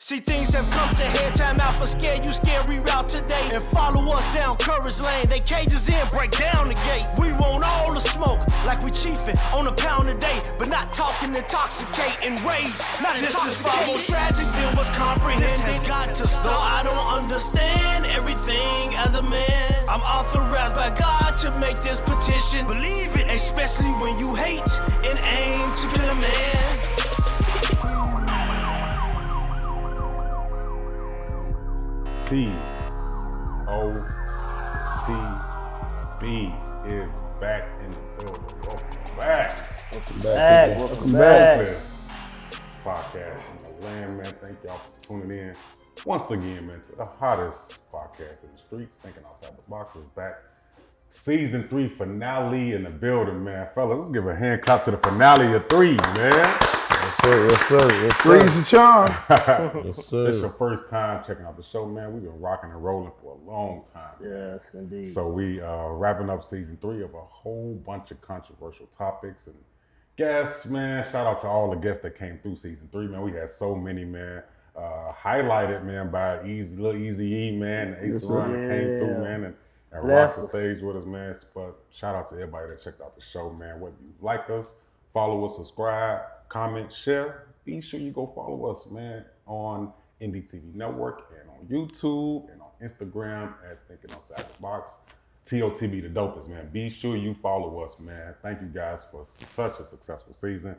See, things have come to head, time out for scare you, scary route today. And follow us down Courage Lane, they cages in, break down the gates. We want all the smoke, like we chiefin' on a pound a day, but not talking intoxicating rage, not this intoxicating. This is far more tragic than what's comprehended. This has got to stop. I don't understand everything as a man. I'm authorized by God to make this petition. Believe it, especially when you hate and aim to kill a man. TOTB is back in the building. Welcome back. Welcome back. Podcast in the land, man. Thank y'all for tuning in once again, man, to the hottest podcast in the streets. Thinking Outside the Box is back. Season 3 finale in the building, man. Fellas, let's give a hand clap to the finale of 3, man. Yes, sir. Three's the charm. Yes, sir. It's your first time checking out the show, man. We've been rocking and rolling for a long time. Yes, indeed. So we wrapping up season 3 of a whole bunch of controversial topics and guests, man. Shout out to all the guests that came through season 3, man. We had so many, man. Highlighted, man, by Little Easy E, man. Ace Run that came through, man, and rocked the stage with us, man. But shout out to everybody that checked out the show, man. Whether you like us, follow us, subscribe, comment, share. Be sure you go follow us, man, on NDTV Network and on YouTube and on Instagram at Thinking Outside the Box. TOTB the dopest, man. Be sure you follow us, man. Thank you guys for such a successful season.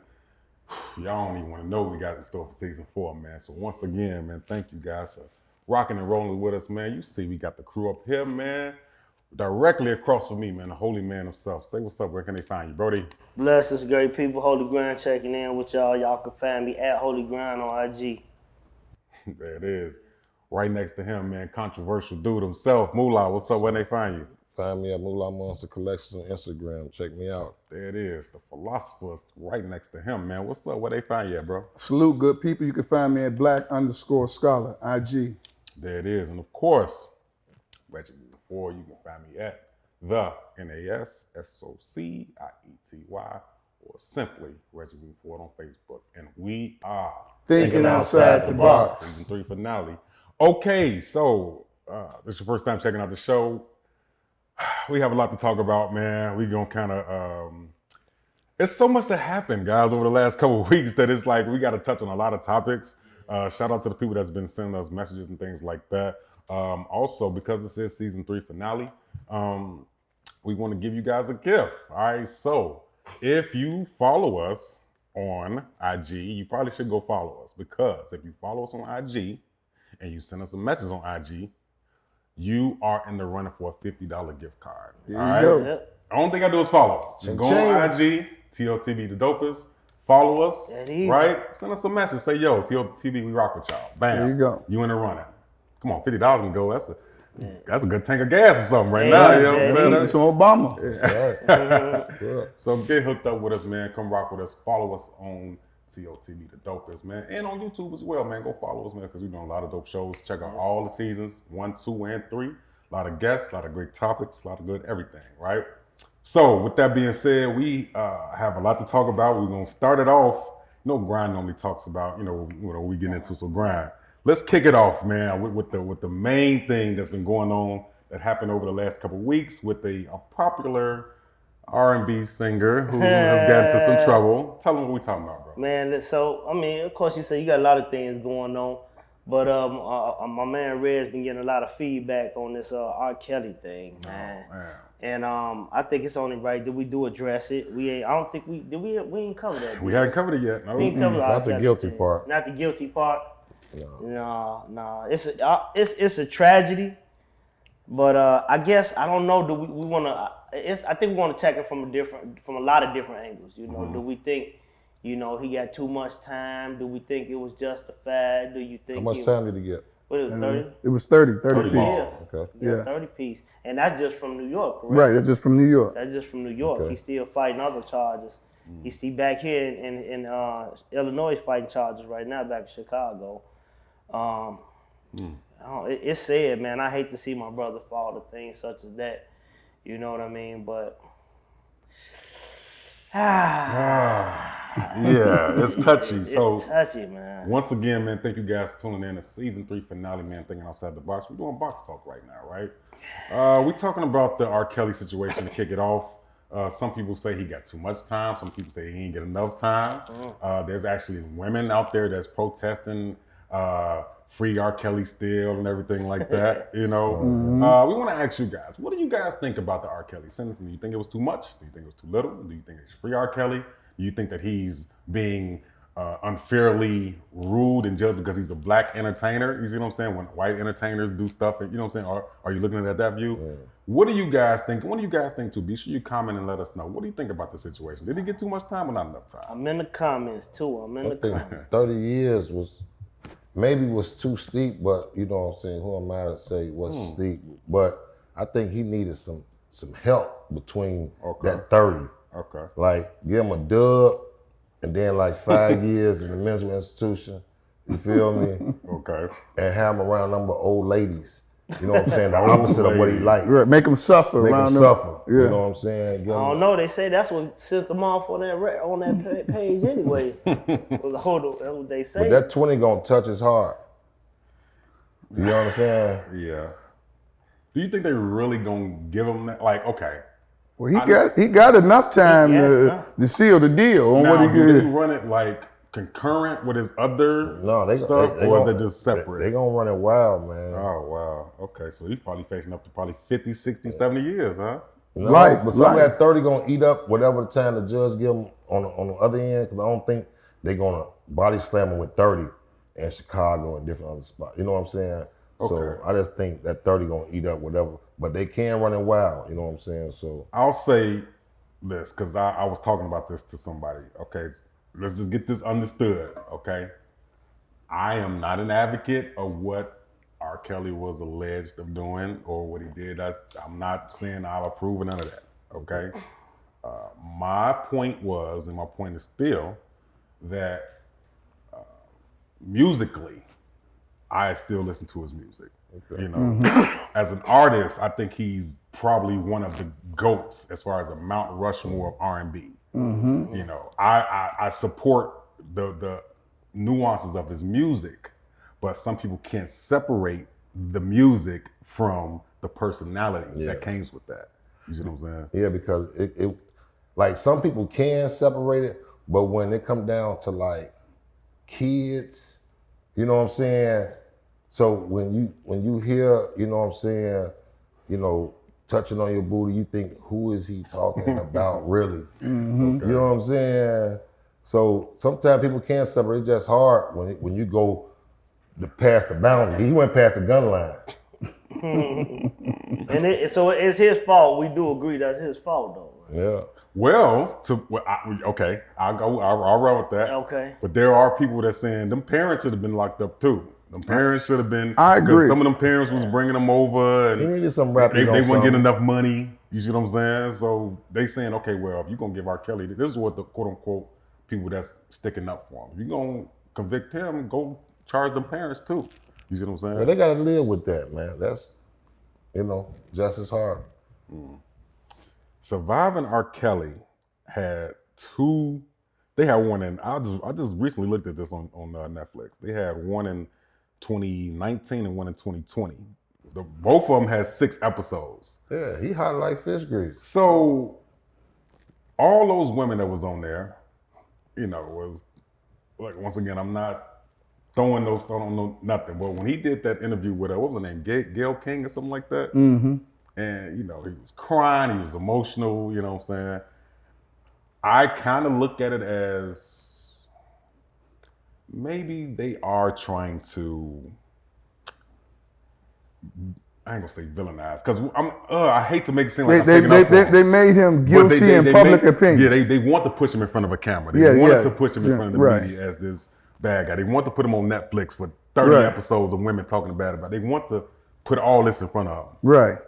Y'all don't even want to know what we got in store for season 4, man. So once again, man, thank you guys for rocking and rolling with us, man. You see we got the crew up here, man. Directly across from me, man, the holy man himself. Say what's up, where can they find you, Brody? Blessings, great people. Holy Grind checking in with y'all. Y'all can find me at Holy Grind on IG. There it is. Right next to him, man, controversial dude himself. Moolah, what's up, where can they find you? Find me at Moolah Monster Collections on Instagram. Check me out. There it is. The philosopher's right next to him, man. What's up, where they find you at, bro? Salute, good people. You can find me at Black_Scholar, IG. There it is. And of course, Reggie Before, you can find me at the NASSOCIETY or simply Reggie Ford on Facebook. And we are Thinking Outside the Box. Season 3 finale. Okay, so this is your first time checking out the show. We have a lot to talk about, man. We gonna kind of, it's so much that happened, guys, over the last couple of weeks that it's like we got to touch on a lot of topics. Shout out to the people that's been sending us messages and things like that. Also, because this is season 3 finale, we want to give you guys a gift. All right, so if you follow us on IG, you probably should go follow us, because if you follow us on IG and you send us a message on IG, you are in the running for a $50 gift card. There all you right. go. Yep. The only thing I do is follow us. So go on IG, TOTB the dopest. Follow us, right? Send us a message. Say, yo, TOTB, we rock with y'all. Bam. There you go. You in the running. Come on, $50 can go. That's a good tank of gas or something right now. You know what I'm saying? It's from Obama. Yeah. So get hooked up with us, man. Come rock with us. Follow us on TOTB the dopest, man. And on YouTube as well, man. Go follow us, man, because we're doing a lot of dope shows. Check out all the seasons, 1, 2, and 3. A lot of guests, a lot of great topics, a lot of good everything, right? So with that being said, we have a lot to talk about. We're going to start it off. Grind normally talks about, we get into, so grind. Let's kick it off, man, with the main thing that's been going on that happened over the last couple of weeks with a popular R&B singer who has gotten into some trouble. Tell them what we're talking about, bro. Man, so, of course, you say you got a lot of things going on, but my man Red's been getting a lot of feedback on this R. Kelly thing, man. Oh, man. And I think it's only right that we do address it. We ain't covered that. We haven't covered it yet. No. We ain't covered Not the guilty part. Not the guilty part. No. No. It's a tragedy, but I guess I don't know. Do we want to? I think we want to check it from a lot of different angles. Do we think, he got too much time? Do we think it was justified? Do you think? How much time did he get? What is it, 30? It was 30 piece. Yeah. Okay. Yeah, 30 piece. And that's just from New York, correct? Right, that's just from New York. That's just from New York. Okay. He's still fighting other charges. He's back here in Illinois fighting charges right now, back in Chicago. It's sad, man. I hate to see my brother fall to things such as that. You know what I mean? But I Yeah, it's touchy. It's So touchy, man. once again, man, thank you guys for tuning in to season 3 finale, man. Thinking outside the box. We're doing box talk right now, right? We talking about the R. Kelly situation to kick it off. Some people say he got too much time. Some people say he ain't get enough time. There's actually women out there that's protesting free R. Kelly still and everything like that. You know, we want to ask you guys, what do you guys think about the R. Kelly sentencing? Do you think it was too much? Do you think it was too little? Do you think it's free R. Kelly? Do you think that he's being unfairly ruled and judged because he's a black entertainer? You see what I'm saying? When white entertainers do stuff, you know what I'm saying? Are you looking at that view? Yeah. What do you guys think? What do you guys think too? Be sure you comment and let us know. What do you think about the situation? Did he get too much time or not enough time? I'm in the comments too. I think 30 years was too steep, but you know what I'm saying? Who am I to say what's steep? But I think he needed some help between that 30. Okay. Like give him a dub and then like 5 years in the mental institution. You feel me? Okay. And have him around number old ladies. You know what I'm saying? The opposite of what he liked. Right. Make him suffer. Make around him them. suffer. Yeah. You know what I'm saying? I don't know. They say that's what sent them off on that page anyway. That's what they say. But that 20 gonna touch his heart. You know what I'm saying? Yeah. Do you think they really gonna give him that? Like, okay. Well, he got enough time to seal the deal on now, what he do they did. run it like concurrent with his other No, stuff, or is it just separate? They gonna run it wild, man. Oh, wow. Okay, so he's probably facing up to probably 50, 60, 70 years, huh? No, Life, but some of life. that 30 gonna eat up whatever the time the judge give him on the other end, because I don't think they gonna body slam him with 30 in Chicago and different other spots. You know what I'm saying? Okay. So I just think that 30 gonna eat up whatever, but they can run it wild. You know what I'm saying? So I'll say this, because I was talking about this to somebody. Okay, let's just get this understood, okay? I am not an advocate of what R. Kelly was alleged of doing or what he did. I'm not saying I'll approve of none of that, okay? My point was, and my point is still, that musically, I still listen to his music. Okay. You know, as an artist, I think he's probably one of the GOATs as far as a Mount Rushmore of R&B. You know, I support the nuances of his music, but some people can't separate the music from the personality that comes with that. You see what I'm saying? yeah, because it like some people can separate it, but when it come down to like kids, you know what I'm saying? So when you hear, you know what I'm saying, you know, touching on your booty, you think, who is he talking about really? Okay. You know what I'm saying? So sometimes people can't separate. It's just hard when you go past the boundary. He went past the gun line. And so it's his fault. We do agree that's his fault, though. Yeah. Well, okay, I'll run with that. Okay. But there are people that saying them parents should have been locked up too. Them parents should have been. I agree. Because some of them parents was bringing them over, He and needed some rappers. they weren't getting enough money. You see what I'm saying? So they saying, okay, well, if you're gonna give R. Kelly, this is what the quote unquote people that's sticking up for him. If you're gonna convict him, go charge them parents too. You see what I'm saying? But they gotta live with that, man. That's, you know, just as hard. Surviving R. Kelly had two. They had one in. I just recently looked at this on Netflix. They had one in 2019 and one in 2020. Both of them had 6 episodes. Yeah, he hot like fish grease. So all those women that was on there, you know, was like, once again, I'm not throwing those on no nothing. But when he did that interview with what was her name, Gail King or something like that, and you know, he was crying, he was emotional. You know what I'm saying? I kind of look at it as maybe they are trying to. I ain't gonna say villainize, because I hate to make it seem like They made him guilty in public opinion. Yeah, they want to push him in front of a camera. They wanted to push him in front of the media as this bad guy. They want to put him on Netflix for 30 episodes of women talking bad about it. They want to put all this in front of him. Right.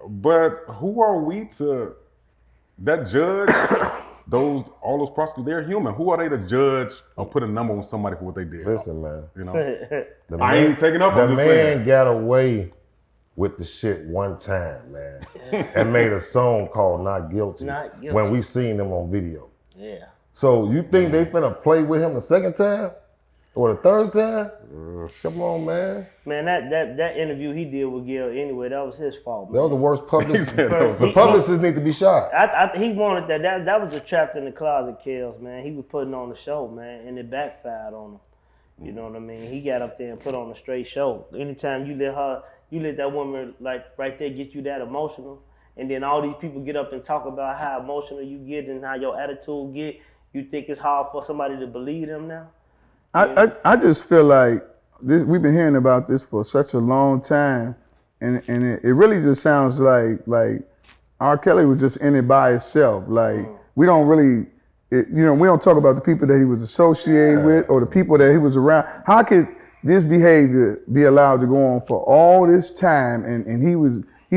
But who are we to that judge? all those prosecutors, they're human. Who are they to judge or put a number on somebody for what they did? Listen, man. You know, I ain't taking up on this. The man got away with the shit one time, man, and made a song called "Not Guilty." Not Guilty. When we seen him on video. Yeah. So you think they finna play with him the second time? Or the third time? Come on, man. Man, that interview he did with Gil anyway, that was his fault, man. That was the worst publicist. The The publicists need to be shot. He wanted that. That was a trapped in the closet kills, man. He was putting on the show, man, and it backfired on him. You know what I mean? He got up there and put on a straight show. Anytime you let that woman like right there get you that emotional, and then all these people get up and talk about how emotional you get and how your attitude get, you think it's hard for somebody to believe them now? I just feel like we've been hearing about this for such a long time, and it really just sounds like R. Kelly was just in it by itself. Like we don't really, we don't talk about the people that he was associated with or the people that he was around. How could this behavior be allowed to go on for all this time? And he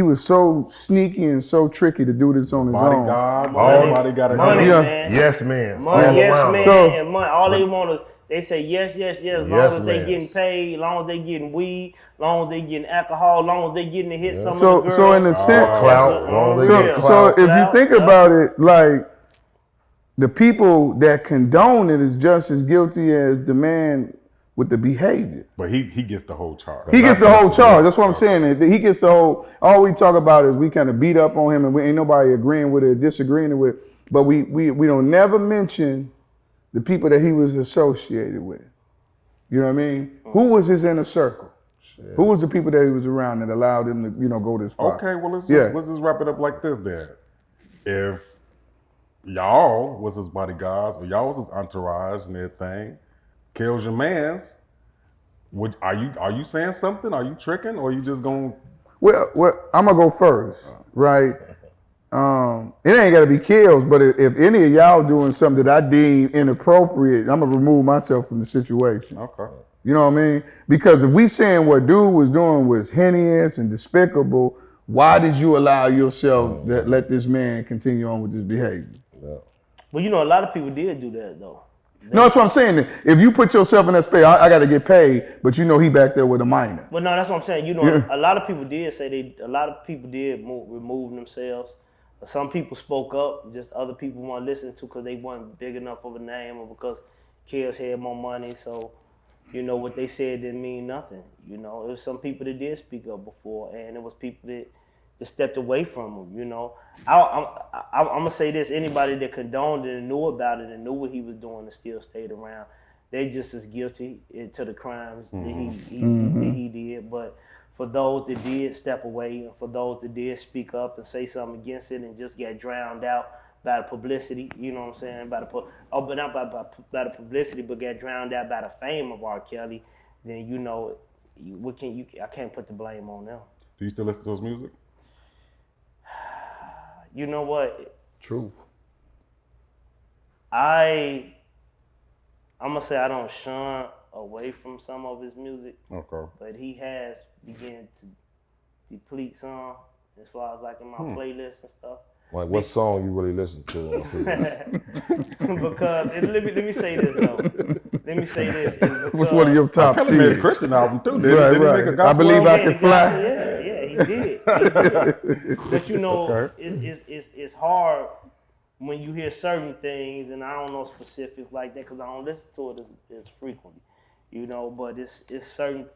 was so sneaky and so tricky to do this on his own. Everybody got money, a man. Yes, man. Money, yes, man. So, and money. All they want is. They say yes, as long as they getting paid, as long as they getting weed, as long as they getting alcohol, as long as they getting to hit some of the girls. So in a sense, so if you think about it, like the people that condone it is just as guilty as the man with the behavior. But he gets the whole charge. He gets the whole charge. That's what I'm saying. He gets the whole. All we talk about is we kind of beat up on him, and we ain't nobody agreeing with it, or disagreeing with. But we don't never mention the people that he was associated with. You know what I mean? Who was his inner circle? Shit. Who was the people that he was around that allowed him to, go this far? Okay, well let's just wrap it up like this then. If y'all was his bodyguards or y'all was his entourage and everything, kills your mans, are you saying something? Are you tricking or are you just gonna? Well, I'm gonna go first, right? It ain't gotta be kills, but if any of y'all doing something that I deem inappropriate, I'm gonna remove myself from the situation. Okay. You know what I mean? Because if we saying what dude was doing was heinous and despicable, why did you allow yourself to let this man continue on with this behavior? Yeah. Well, a lot of people did do that though. No, that's what I'm saying. If you put yourself in that space, I got to get paid, but he back there with a minor. But no, that's what I'm saying. A lot of people did say a lot of people did remove themselves. Some people spoke up, just other people weren't listening to because they weren't big enough of a name or because kids had more money. So, what they said didn't mean nothing. It was some people that did speak up before, and it was people that stepped away from him. I'm gonna say this: anybody that condoned it and knew about it and knew what he was doing and still stayed around, they just as guilty to the crimes that he did. But for those that did step away and for those that did speak up and say something against it and just get drowned out by the publicity, you know what I'm saying? But not by the publicity, but get drowned out by the fame of R. Kelly, then I can't put the blame on them. Do you still listen to his music? You know what? Truth. I'm gonna say I don't shun away from some of his music. Okay. But he has begun to deplete some as far as like in my playlist and stuff. Like what song you really listen to? Because let me say this though. Let me say this. What's one of your top 10? He made a Christian album too. Did he make a gospel I believe album? I can fly. Yeah, he did. But it's hard when you hear certain things, and I don't know specifics like that because I don't listen to it as frequently, But it's certain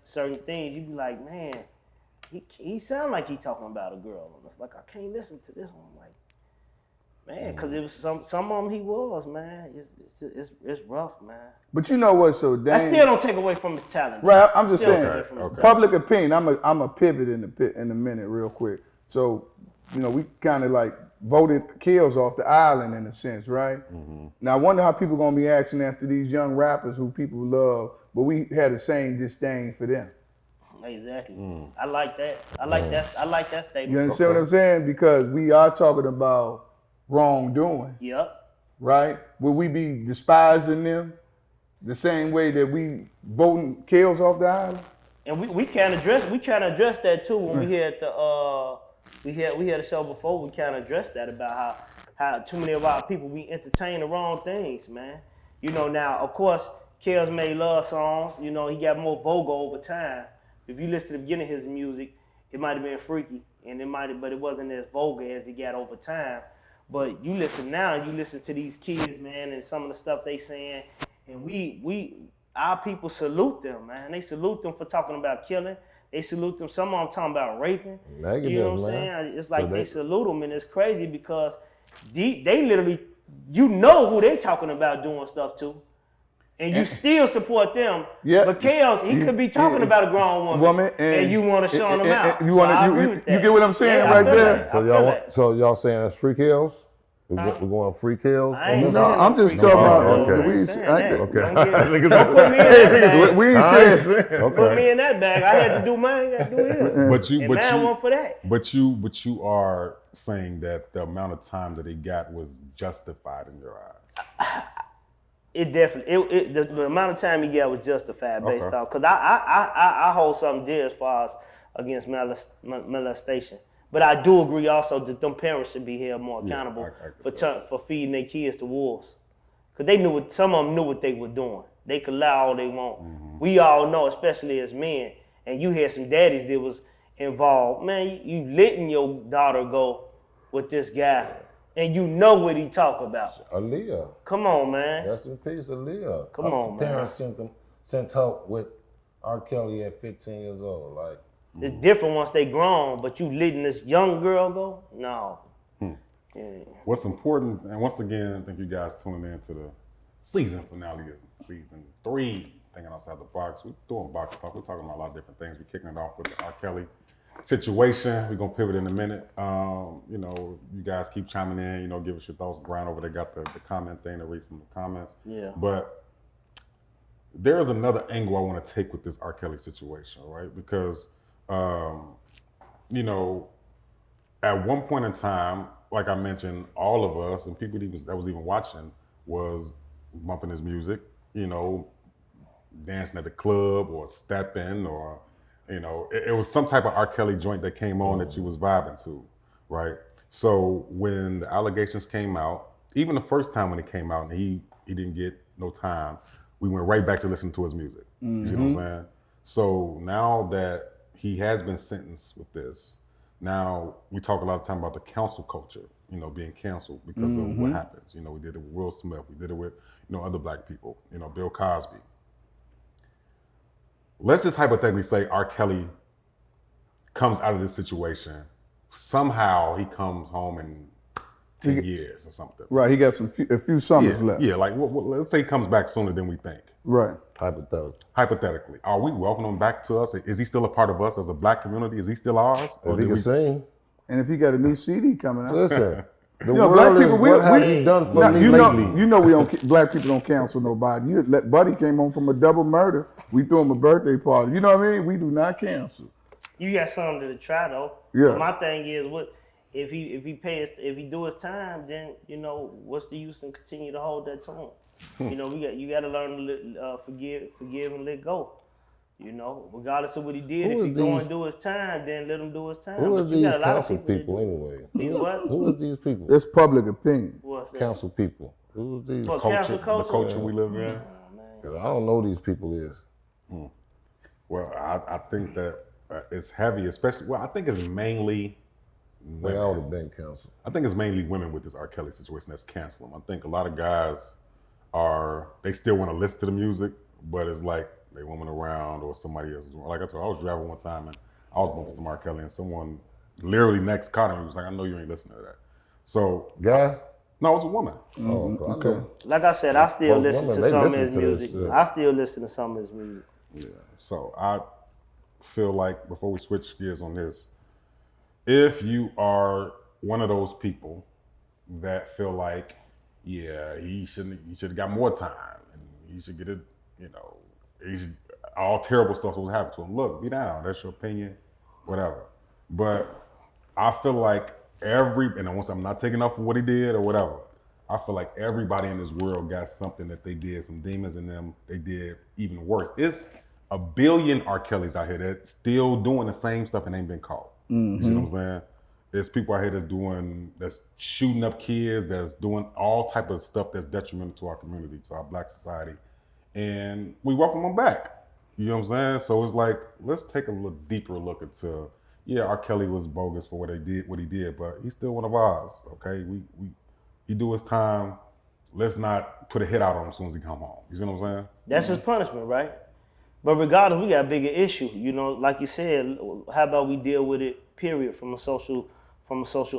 things you be like, man, he sound like he talking about a girl. It's like I can't listen to this one. Like, man, because it was some of them he was, man. It's rough, man. But you know what's so dang? I still don't take away from his talent. Right, I'm just saying. Okay. Public opinion. I'm a pivot in a minute, real quick. So, we kind of like voted kills off the island in a sense, right? Mm-hmm. Now I wonder how people gonna be asking after these young rappers who people love, but we had the same disdain for them. Exactly. I like that. I like that statement. You understand what I'm saying? Because we are talking about wrongdoing. Yep. Right? Will we be despising them the same way that we voting kills off the island? And we can't address that too when we had the we had a show before. We kind of addressed that about how too many of our people we entertain the wrong things, man. Now of course Kells made love songs. He got more vulgar over time. If you listen to the beginning of his music, it might have been freaky, but it wasn't as vulgar as it got over time. But you listen now, you listen to these kids, man, and some of the stuff they saying, and our people salute them, man. They salute them for talking about killing. They salute them. Some of them talking about raping. Negative, you know what I'm man. saying? It's like So they they- salute them, and it's crazy because they literally, you know who they talking about doing stuff to. And you still support them. Yeah. But Chaos, he could be talking about a grown woman and you want to show them out. You So want I to, agree with that. you get what I'm saying Yeah, I right feel there? that. I So feel y'all that. so y'all saying that's free kills? We're going free kills? I ain't No, saying I'm just free talking kills. about. okay. I We ain't ain't- saying I- that. Okay. Don't put me in that bag. We ain't I ain't saying. saying. Put me in that bag. I had to do mine. I got to do his. And man went for that. But you are saying that the amount of time that he got was justified in your eyes. It definitely, the amount of time he got was justified based Okay. off, because I hold something dear as far as against molestation. But I do agree also that them parents should be held more accountable I get for feeding their kids to wolves. Because they knew some of them knew what they were doing. They could lie all they want. Mm-hmm. We all know, especially as men, and you had some daddies that was involved. Man, you letting your daughter go with this guy, and you know what he talk about. Aaliyah. Come on, man. Rest in peace, Aaliyah. Come on, man. Parents sent her with R. Kelly at 15 years old. Like, It's different once they grown, but you letting this young girl go? No. Yeah. What's important, and once again, thank you guys tuning in to the season finale of season 3, Thinking Outside the Box. We're doing box talk. We're talking about a lot of different things. We're kicking it off with the R. Kelly situation. We're gonna pivot in a minute. You know, you guys keep chiming in, you know, give us your thoughts. Brian over there got the comment thing to read some of the comments. Yeah. But there's another angle I want to take with this R. Kelly situation, right? Because you know, at one point in time, like I mentioned, all of us and people that was even watching was bumping his music, you know, dancing at the club or stepping or, you know, it was some type of R. Kelly joint that came on that you was vibing to, right? So when the allegations came out, even the first time when it came out and he didn't get no time, we went right back to listening to his music. You see what I'm saying? So now that he has been sentenced with this, now we talk a lot of time about the cancel culture, you know, being canceled because of what happens. You know, we did it with Will Smith, we did it with, you know, other black people, you know, Bill Cosby. Let's just hypothetically say R. Kelly comes out of this situation. Somehow he comes home in 10 years or something. Right, he got a few summers left. Yeah, like let's say he comes back sooner than we think. Right. hypothetical. Hypothetically, are we welcoming him back to us? Is he still a part of us as a black community? Is he still ours? If he can sing, And if he got a new CD coming out. listen. The You know, world black is, people, what have you done for Now, me you lately? know, you know, we don't. Black people don't cancel nobody. Buddy came home from a double murder. We threw him a birthday party. You know what I mean? We do not cancel. You got something to try though. Yeah. But my thing is, what if he do his time? Then you know what's the use in continue to hold that to him? You know, you got to learn to forgive and let go. You know, regardless of what he did, Who if he is go these- and do his time, then let him do his time. Who But is you these got a lot of council people that people do- anyway? These what? Who is these people? It's public opinion. What's that? Council people. Who is these? What, culture, cancel the culture? culture we live in. 'Cause I don't know who these people is. Well, I think that it's heavy, especially. Well, I think it's mainly Like, I would women. have been council. I think it's mainly women with this R. Kelly situation that's canceling. I think a lot of guys they still want to listen to the music, but it's like they woman around or somebody else. Like I told you, I was driving one time and I was bumping some R. Kelly and someone literally next car to me was like, I know you ain't listening to that. So, Guy? no, it was a woman. Oh, Okay. Like I said, I still Most listen women, to they some of listen his to this music. shit. I still listen to some of his music. Yeah. So I feel like before we switch gears on this, if you are one of those people that feel like, yeah, he should have got more time and he should get it, you know, all terrible stuff was happening to him. Look, be down. That's your opinion, whatever. But I feel like and once I'm not taking off of what he did or whatever, I feel like everybody in this world got something that they did, some demons in them, they did even worse. It's a billion R. Kellys out here that still doing the same stuff and ain't been caught. You see what I'm saying? There's people out here that's shooting up kids, that's doing all type of stuff that's detrimental to our community, to our black society. And we welcome them back. You know what I'm saying? So it's like, let's take a little deeper look into, yeah, R. Kelly was bogus for what he did, but he's still one of ours, okay? he do his time. Let's not put a hit out on him as soon as he come home. You see what I'm saying? That's his punishment, right? But regardless, we got a bigger issue. You know, like you said, how about we deal with it, period, from a social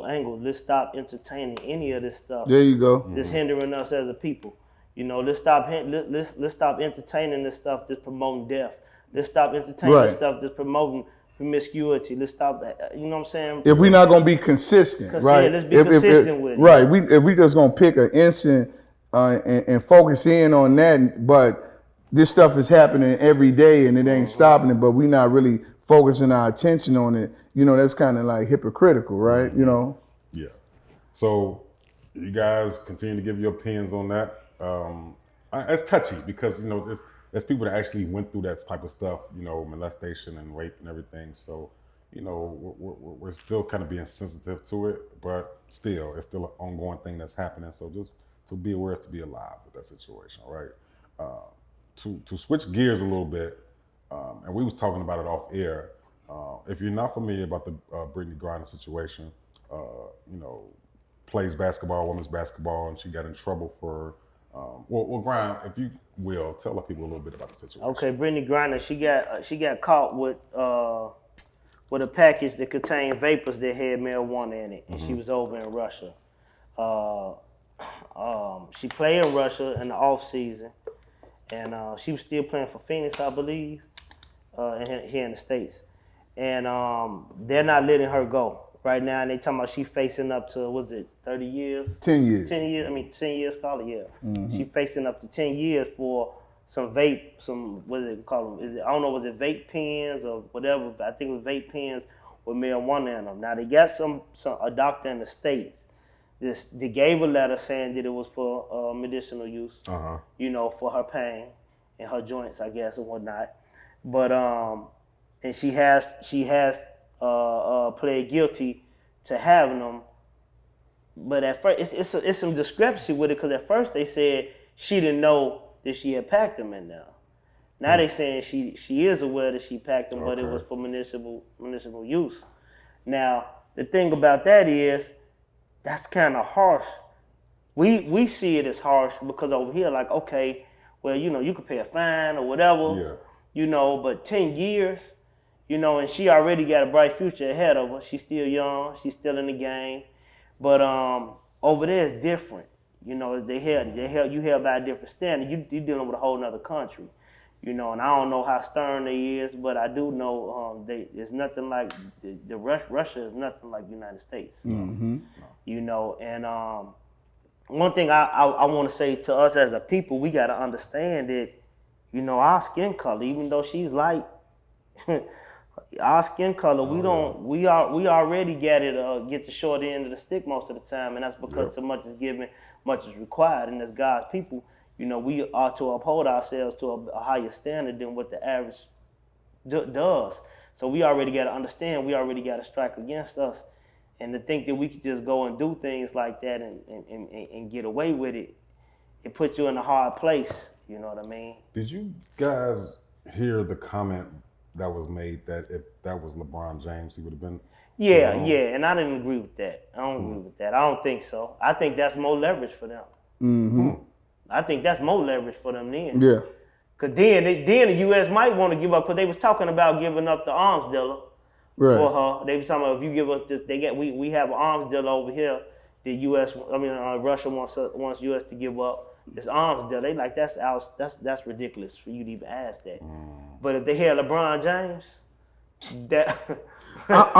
angle. Let's stop entertaining any of this stuff. There you go. That's hindering us as a people. You know, let's stop entertaining this stuff that's promoting death. Let's stop entertaining this stuff that's promoting promiscuity. Let's stop, you know what I'm saying? If we're not gonna be consistent, right? Yeah, let's be consistent with it. Right. If we just gonna pick an instant and focus in on that, but this stuff is happening every day and it ain't stopping it, but we not really focusing our attention on it, you know, that's kind of like hypocritical, right? You know? Yeah. So you guys continue to give your opinions on that. It's touchy because, you know, there's people that actually went through that type of stuff, you know, molestation and rape and everything. So, you know, we're still kind of being sensitive to it, but still, it's still an ongoing thing that's happening. So just to be aware is to be alive with that situation, right? To switch gears a little bit, and we was talking about it off air. If you're not familiar about the Brittany Griner situation, you know, plays basketball, women's basketball, and she got in trouble for. Well, Griner, if you will, tell the people a little bit about the situation. Okay, Brittany Griner, she got caught with a package that contained vapors that had marijuana in it, and she was over in Russia. She played in Russia in the off season, and she was still playing for Phoenix, I believe, here in the States. And they're not letting her go right now. And they talking about she facing up to, what's it, 30 years? 10 years. 10 years, 10 years, call it, yeah. She facing up to 10 years for some vape, what is it called? I don't know, was it vape pens or whatever? I think it was vape pens with marijuana in them. Now, they got a doctor in the States. They gave a letter saying that it was for medicinal use, you know, for her pain and her joints, I guess, and whatnot. But and she has pled guilty to having them. But at first, it's some discrepancy with it because at first they said she didn't know that she had packed them in there. Now they saying she is aware that she packed them, but it was for municipal use. Now the thing about that is, that's kind of harsh. We see it as harsh because over here, like, okay, well, you know, you could pay a fine or whatever, you know, but 10 years, you know, and she already got a bright future ahead of her. She's still young, she's still in the game, but over there it's different. You know, you held by a different standard. You're dealing with a whole nother country, you know, and I don't know how stern they is, but I do know it's nothing like Russia is nothing like the United States. You know, and one thing I want to say to us as a people, we got to understand that, you know, our skin color, even though she's light, our skin color, we already get the short end of the stick most of the time, and that's because so much is given, much is required, and as God's people, you know, we are to uphold ourselves to a higher standard than what the average does. So we already got to understand, we already got to strike against us. And to think that we could just go and do things like that and get away with it, it puts you in a hard place, you know what I mean? Did you guys hear the comment that was made that if that was LeBron James, he would have been? Yeah, and I didn't agree with that. I don't agree with that. I don't think so. I think that's more leverage for them. I think that's more leverage for them then. Yeah. Because then the U.S. might want to give up, because they was talking about giving up the arms dealer. Right. For her, they was talking about if you give us this, we have an arms deal over here. The Russia wants U.S. to give up this arms deal. They like that's ridiculous for you to even ask that. But if they had LeBron James, that I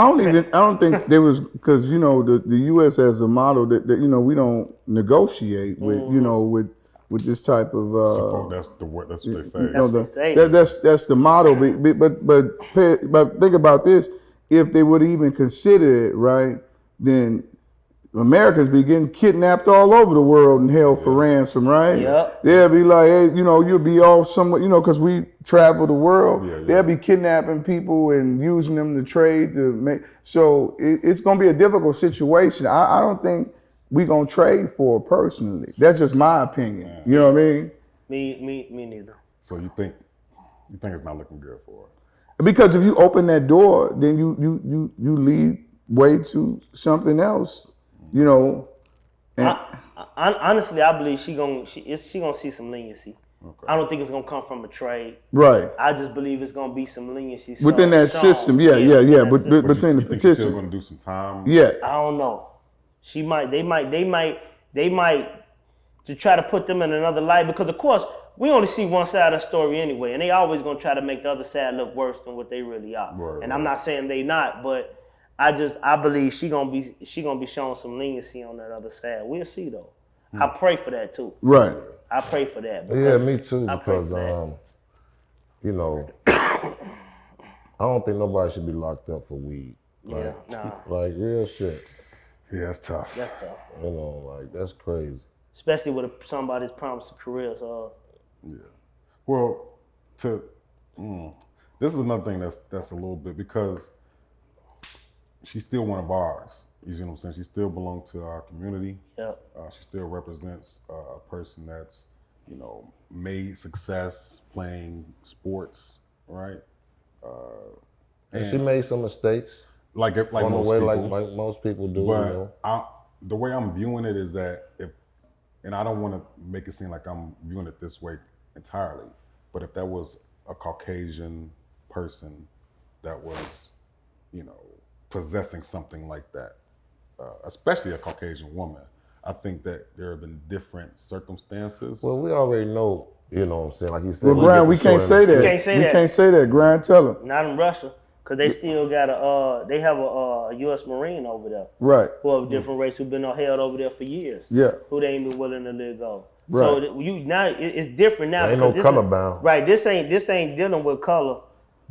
don't think there was, because you know the U.S. has a model that you know we don't negotiate with you know with this type of that's what they say. You know, that's the model. But think about this. If they would even consider it, right, then Americans be getting kidnapped all over the world and held for ransom, right? Yep. They'll be like, hey, you know, you'll be off somewhere, you know, because we travel the world. They'll be kidnapping people and using them to trade to make. So it's going to be a difficult situation. I don't think we're going to trade for it personally. That's just my opinion. You know what I mean? Me neither. So you think it's not looking good for her? Because if you open that door, then you lead way to something else, you know. Honestly, I believe she gonna see some leniency. Okay. I don't think it's gonna come from a trade. Right. I just believe it's gonna be some leniency Within that shown. system, yeah. within that But system. between the you think she's still petition, going to do some time? yeah. I don't know. They might to try to put them in another light, because of course we only see one side of the story anyway, and they always gonna try to make the other side look worse than what they really are. Right, and I'm not saying they not, but I believe she gonna be showing some leniency on that other side. We'll see though. I pray for that too. Right. I pray for that. Yeah, me too. I pray Because for that. you know, I don't think nobody should be locked up for weed. Yeah, nah, Like real shit. Yeah, that's tough. that's tough. You know, like that's crazy. Especially with somebody's promised a career. So Yeah. Well, this is another thing that's a little bit, because she's still one of ours. You see what I'm saying? She still belongs to our community. yeah, She still represents a person that's, made success playing sports, right? And she made some mistakes Like on the most way, people. like most people do. But You know? the way I'm viewing it is that and I don't want to make it seem like I'm viewing it this way entirely, but if that was a Caucasian person that was, possessing something like that, especially a Caucasian woman, I think that there have been different circumstances. Well, we already know. You know what I'm saying? Like he said. Well, Grind, we can't say that. can't say we that. can't say that. Grind, tell him. not in Russia, because they still got they have a U.S. Marine over there. Right. Who of a different race, who've been held over there for years. Yeah. Who they ain't been willing to let go. Right. So it's different now. There ain't no because color bound. Right. This ain't dealing with color.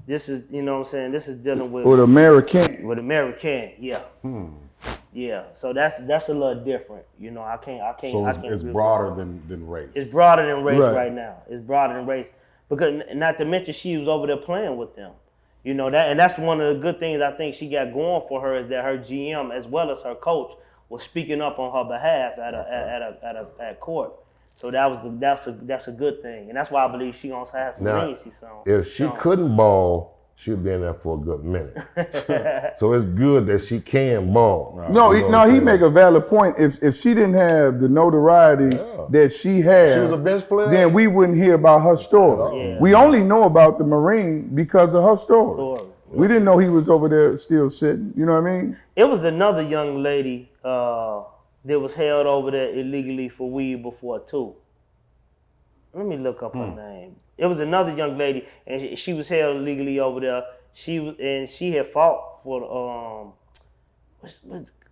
This is, you know what I'm saying. This is dealing with Or the American. American. Yeah. Yeah. So that's a little different. I can't. So I it's can't agree with broader that. than race. It's broader than race Right. right now. It's broader than race, because not to mention she was over there playing with them. That, and that's one of the good things I think she got going for her, is that her GM as well as her coach was speaking up on her behalf at court. So that's a good thing, and that's why I believe she gonna have some Now, leniency. if she couldn't ball, she'd be in there for a good minute. So it's good that she can ball. No, You know what I'm he saying? make a valid point. If she didn't have the notoriety that she has, She was a bench player? then we wouldn't hear about her story. Yeah. We only know about the Marine because of her story. Story. We didn't know he was over there still sitting. You know what I mean? It was another young lady that was held over there illegally for weed before too. Let me look up her name. It was another young lady, and she was held illegally over there. She had fought for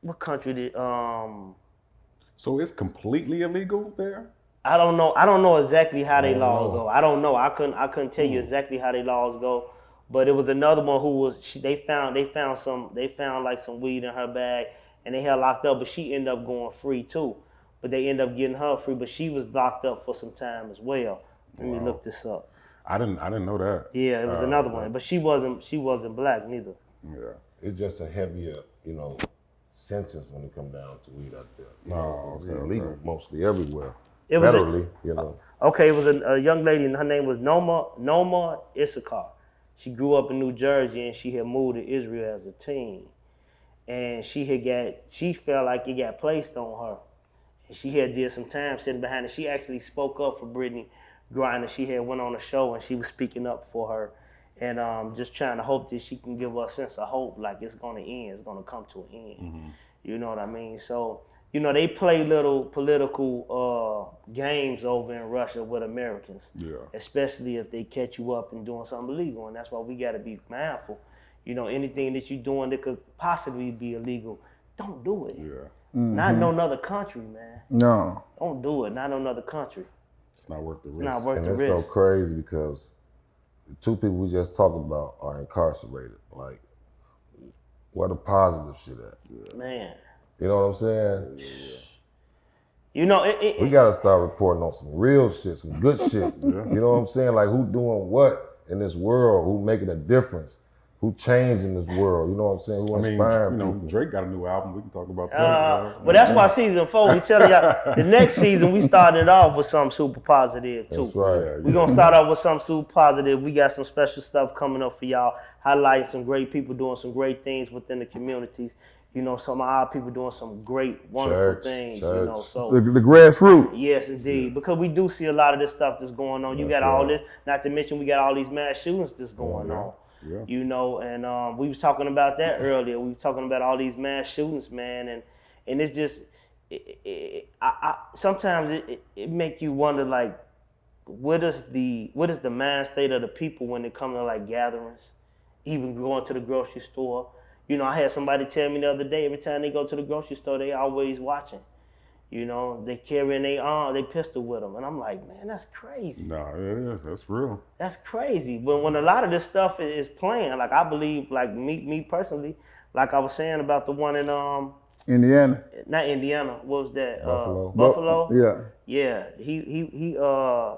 what country did So it's completely illegal there? I don't know exactly how they laws go. I don't know. I couldn't tell you exactly how they laws go. But it was another one who was they found like some weed in her bag, and they had locked up, but she ended up going free too. But they ended up getting her free, but she was locked up for some time as well. Let me look this up. I didn't know that. Yeah, it was another one, but she wasn't black neither. Yeah. It's just a heavier, sentence when it come down to weed out there. It's okay, illegal mostly everywhere. It was Federally, Okay, it was a young lady, and her name was Noma Issachar. She grew up in New Jersey, and she had moved to Israel as a teen. And she felt like it got placed on her. And she had did some time sitting behind it. She actually spoke up for Brittany Griner. She had went on a show, and she was speaking up for her. And just trying to hope that she can give her a sense of hope, like it's going to end, it's going to come to an end. You know what I mean? So, they play little political games over in Russia with Americans, especially if they catch you up and doing something illegal. And that's why we got to be mindful. Anything that you're doing that could possibly be illegal, don't do it. Yeah. Not in no other country, man. No. Don't do it. Not in another country. It's not worth the risk. It's not worth And the it's risk. so crazy because the two people we just talked about are incarcerated. Like, where the positive shit at? Man. You know what I'm saying? We gotta start reporting on some real shit, some good shit. You know what I'm saying? Like, who doing what in this world? Who making a difference? Who changing this world? You know what I'm saying? Who inspiring people? Drake got a new album. We can talk about that. But that's why season 4, we telling y'all, the next season we started off with something super positive too. That's right. We're going to start off with something super positive. We got some special stuff coming up for y'all, highlighting some great people doing some great things within the communities. You know, some of our people doing some great, wonderful Church, things. church. You know, so The grassroots. yes, indeed, because we do see a lot of this stuff that's going on. You got all this, not to mention we got all these mass shootings that's going on. Yeah. You know, and we was talking about that earlier. We were talking about all these mass shootings, man, and it's just, sometimes it make you wonder, like, what is the mind state of the people when it comes to like gatherings, even going to the grocery store. You know, I had somebody tell me the other day, every time they go to the grocery store, they always watching. You know, they carrying they pistol with them. And I'm like, man, that's crazy. No, it is. That's real. That's crazy. But when a lot of this stuff is playing, like I believe, like me personally, like I was saying about the one in Indiana. not Indiana, what was that? Buffalo. Buffalo? Yeah. Yeah.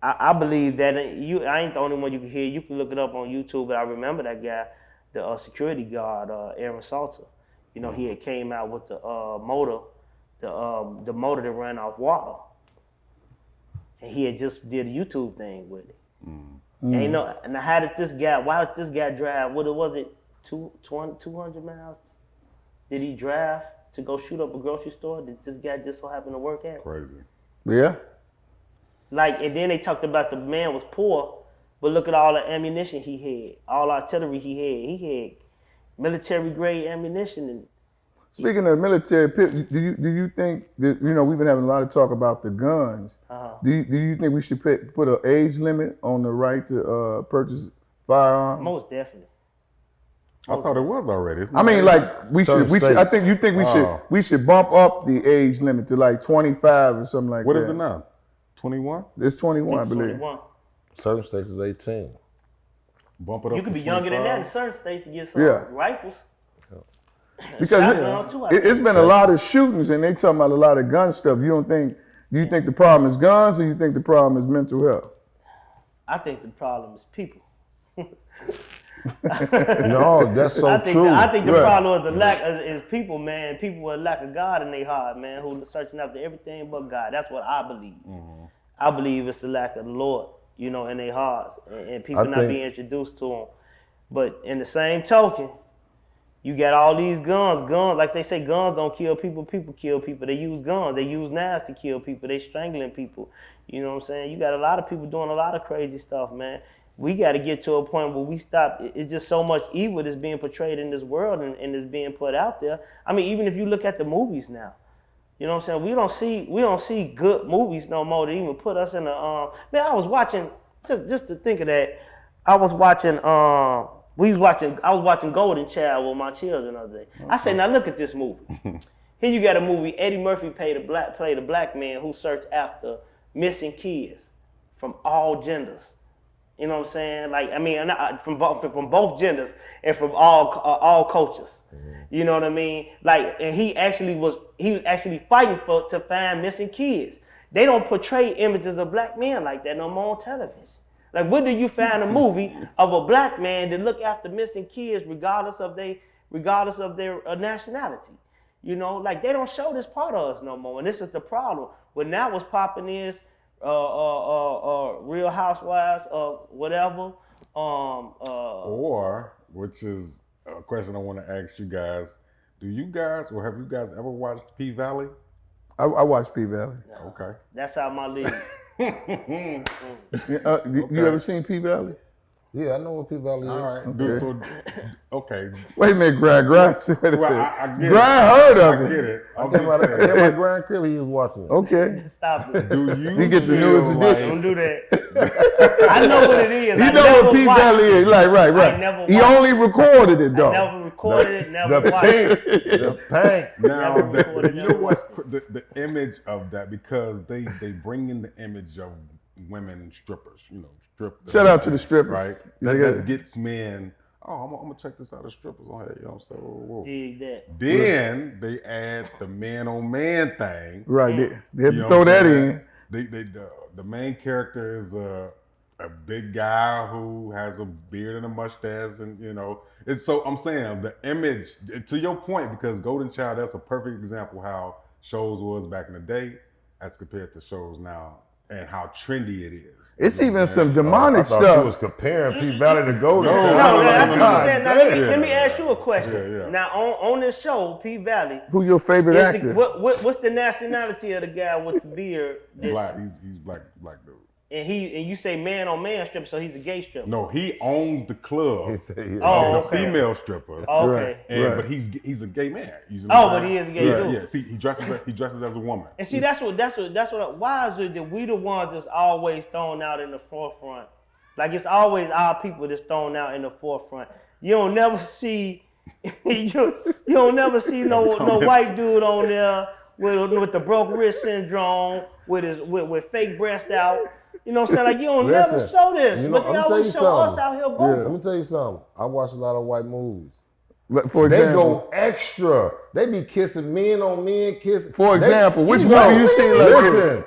I believe that I ain't the only one you can hear. You can look it up on YouTube, but I remember that guy, the security guard, Aaron Salter. You know, he had came out with the motor, the motor that ran off water, and he had just did a YouTube thing with it. And you know, and why did this guy drive? What was it? 200 miles? Did he drive to go shoot up a grocery store? Did this guy just so happen to work at? Crazy. Yeah. Like, and then they talked about the man was poor, but look at all the ammunition he had, all artillery he had. He had military grade ammunition. And Speaking of military, do you think that, you know, we've been having a lot of talk about the guns. Do you think we should put an age limit on the right to purchase firearms? most definitely. I thought it was already. It's I not mean, already? like we should. I think we should bump up the age limit to like 25 or something like What that. is it now? 21? It's 21, I believe. 21. Certain states is 18. Bump it up. You could to be younger than that in 25? certain states to get some Yeah. rifles. Because Shotguns too, I it's think. been a lot of shootings and they talking about a lot of gun stuff. Do you think the problem is guns or you think the problem is mental health? I think the problem is people. No, that's so true. I think the Right. problem is the lack is people, man. People with a lack of God in their heart, man, who are searching after everything but God. That's what I believe. I believe it's the lack of the Lord, you know, in their hearts, and people not being introduced to Him. But in the same token, you got all these guns. Guns, like they say, guns don't kill people. People kill people. They use guns. They use knives to kill people. They strangling people. You know what I'm saying? You got a lot of people doing a lot of crazy stuff, man. We got to get to a point where we stop. It's just so much evil that's being portrayed in this world and is being put out there. I mean, even if you look at the movies now, you know what I'm saying? We don't see good movies no more to even put us in a man. I was watching just to think of that. I was watching Golden Child with my children the other day. I said, now look at this movie. Here you got a movie. Eddie Murphy played a black man who searched after missing kids from all genders. You know what I'm saying? Like, I mean, from both genders and from all cultures. You know what I mean? Like, and he was actually fighting to find missing kids. They don't portray images of black men like that no more on television. Like, where do you find a movie of a black man that look after missing kids regardless of their nationality? You know, like they don't show this part of us no more, and this is the problem. What now what's popping is Real Housewives of whatever. Or, which is a question I want to ask you guys, do you guys or have you guys ever watched P-Valley? I watch P-Valley. Okay. That's how my league. You ever seen P-Valley? Yeah, I know what P-Valley is. All right. Dude, so, okay. Wait a minute, Grind said it. Well, I get Grind it. heard of I it. get it. I I'm came just out saying. of Grand Crib, he was watching it. Okay. Stop it. Do you You get the feel newest like- edition. Don't do that. I know what it is. You I know never what P-Valley watched it. is. Like, right. never He watched only recorded it, though. I never recorded it, never The watched pink, it. the pink. Now, Never recorded, you never know what's the image of that, because they bring in the image of women strippers, you know, Shout out to the strippers. right? They That got- gets men. Oh, I'm gonna check this out. The strippers on here, you know what I'm saying? Whoa. Dig that. Then they add the man on man thing. Right. They had You to know throw what I'm that saying? in. The main character is a big guy who has a beard and a mustache, and you know, it's so I'm saying the image, to your point, because Golden Child, that's a perfect example how shows was back in the day as compared to shows now and how trendy it is. It's even some I demonic thought you stuff. was comparing P Valley to Golden. No, Child. No, that's what no, I'm saying. Now, let me ask you a question. Yeah. Now, on this show, P Valley, Who your favorite actor? what's the nationality of the guy with the beard? Black. He's black dude. And you say man on man stripper, so he's a gay stripper. No, he owns the club. He said, yeah. Oh, the okay. female stripper. Oh, okay. And, But he's a gay man. But he is a gay dude. Yeah. See, he dresses as a woman. And see, that's what. Why is it that we the ones that's always thrown out in the forefront? Like it's always our people that's thrown out in the forefront. You don't never see, you don't never see no white dude on there with the broke wrist syndrome, with fake breast out. You know what I'm saying? Like you don't never show this, you know, but they always show us out here bogus. Let me tell you something. I watch a lot of white movies. For They example, go extra. They be kissing men on men kissing. For example, which you one know, do you see like listen,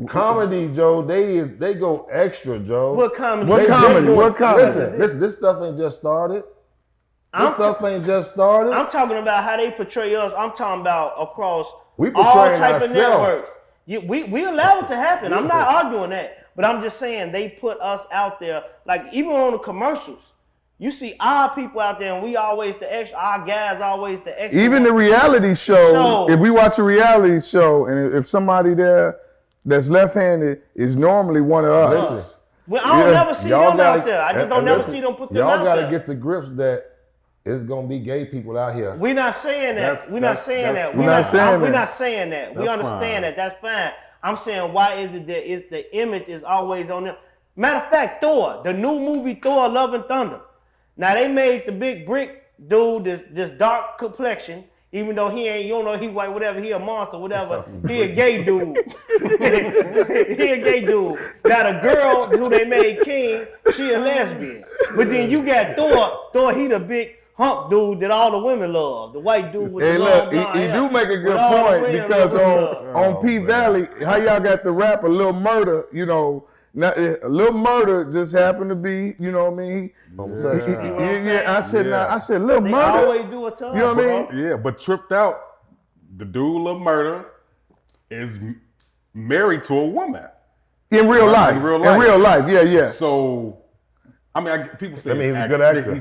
comedy, Joe. They go extra, Joe. What comedy? What comedy? What comedy? Listen, this stuff ain't just started. This stuff ain't just started. I'm talking about how they portray us. I'm talking about across We all portraying type of ourselves. networks. We allow it to happen. I'm not arguing that, but I'm just saying they put us out there. Like even on the commercials, you see our people out there, and we always the extra. Our guys always the extra. even the reality show, if we watch a reality show and if somebody there that's left-handed is normally one of us. Listen, Well, I don't never see y'all them out gotta- there. I just and don't never listen, see them put them y'all out gotta there. get to grips that it's gonna be gay people out here. We're not saying that. We're not saying that. We're not saying We're that. not saying that. We That's understand fine. that. That's fine. I'm saying why is it that it's the image is always on them? Matter of fact, Thor, the new movie Thor: Love and Thunder. Now they made the big brick dude this dark complexion, even though he ain't, you don't know he white, whatever, he a monster, whatever. He a gay dude. He a gay dude. Now the girl who they made king, she a lesbian. But then you got Thor, he the big hump dude that all the women love. The white dude with Hey, the look, long he blonde hair. do make a good With all the point women because love. on P Valley, how y'all got the rap a little murder, you know, now, a little murder just happened to be, you know what I mean? I said little They murder. always do it to us. You know what I mean? Yeah, but tripped out. The dude of murder is married to a woman. In real life. In real life. Yeah. So, I mean, people say I mean, he's a good actor.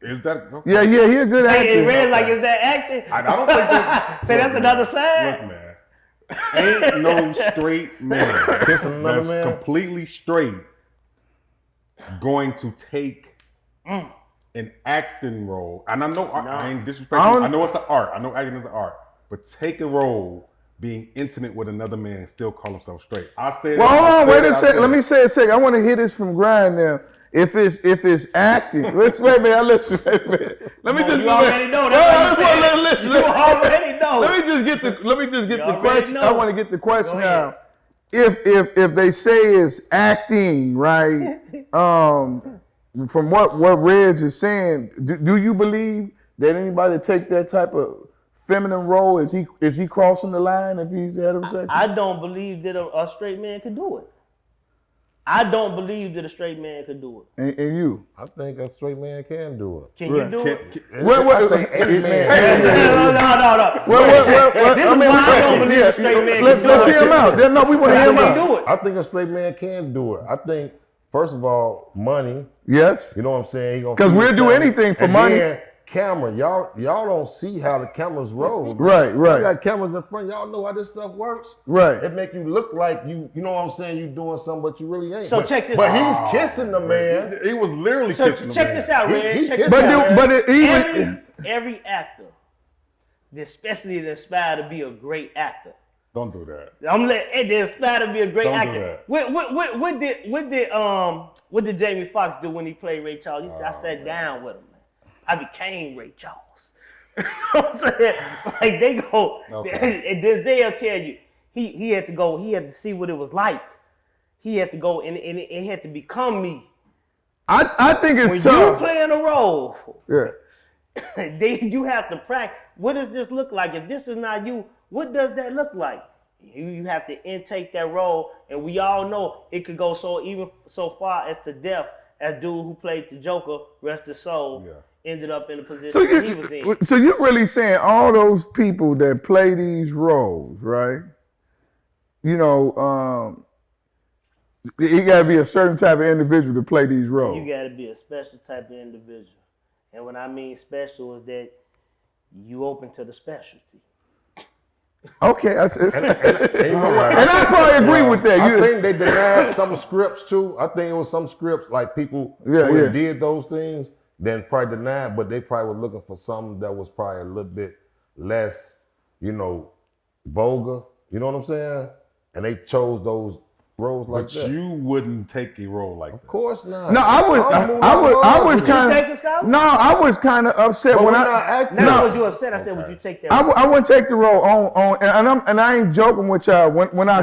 Is that? Okay. Yeah, he a good actor. Hey, it read like, is that acting? I don't think that. Say that's another side. Look, man. Ain't no straight man Kissing another that's man? completely straight going to take an acting role. And I know I ain't disrespecting. I know it's an art. I know acting is an art. But take a role being intimate with another man and still call himself straight. I said. Well, hold I on, said wait it, a I second. said Let me it. say a second. I want to hear this from Grind now. If it's acting, listen, wait, man. Listen, wait, man. Let me just. You already know. Listen. You already know. Let me just get the already question. know. I want to get the question Go now. If they say it's acting, right? From what Reg is saying, do you believe that anybody take that type of feminine role? Is he crossing the line if he's heterosexual? I don't believe that a straight man could do it. I don't believe that a straight man could do it. And you? I think a straight man can do it. Can you do it? I say any man. No. This is why I don't believe a straight man Let's can do it. hear him out. No, we want to hear him Can out. do it. I think a straight man can do it. I think, first of all, money. Yes. You know what I'm saying? 'Cause we'll do anything for money. Then camera, y'all don't see how the cameras roll. Right. You got cameras in front. Y'all know how this stuff works. Right. It make you look like you know what I'm saying? You doing something, but you really ain't. So but, check this But out. he's kissing the man. He was literally So kissing the check man. this out, Red. He Check this kissed out. her. But it even Every actor, especially that aspire to be a great actor. Don't do that. I'm letting they aspire to be a great Don't do actor. that. What did Jamie Foxx do when he played Ray Charles? He said, I sat down with him, man. I became Ray Charles. You know what I'm saying? Like they go, and Denzel tell you, he had to go, he had to see what it was like. He had to go and it had to become me. I think it's When tough. you playing a role, Yeah. then you have to practice. What does this look like? If this is not you, what does that look like? You have to intake that role, and we all know it could go even so far as to death. As dude who played the Joker, rest his soul, ended up in the position So that he was in. so you're really saying all those people that play these roles, right? you know, you got to be a certain type of individual to play these roles. You got to be a special type of individual. And when I mean special is that you open to the specialty. Okay, And you know what? and I probably agree with that. I think they denied some scripts too. I think it was some scripts like people who did those things, then probably denied, but they probably were looking for something that was probably a little bit less, you know, vulgar. You know what I'm saying? And they chose those roles like that. But you wouldn't take a role like that. Of course not. No, I was kind of. No, I was kind of upset when Not was you upset. I said, would you take that? I wouldn't take the role on, and I ain't joking with y'all. When I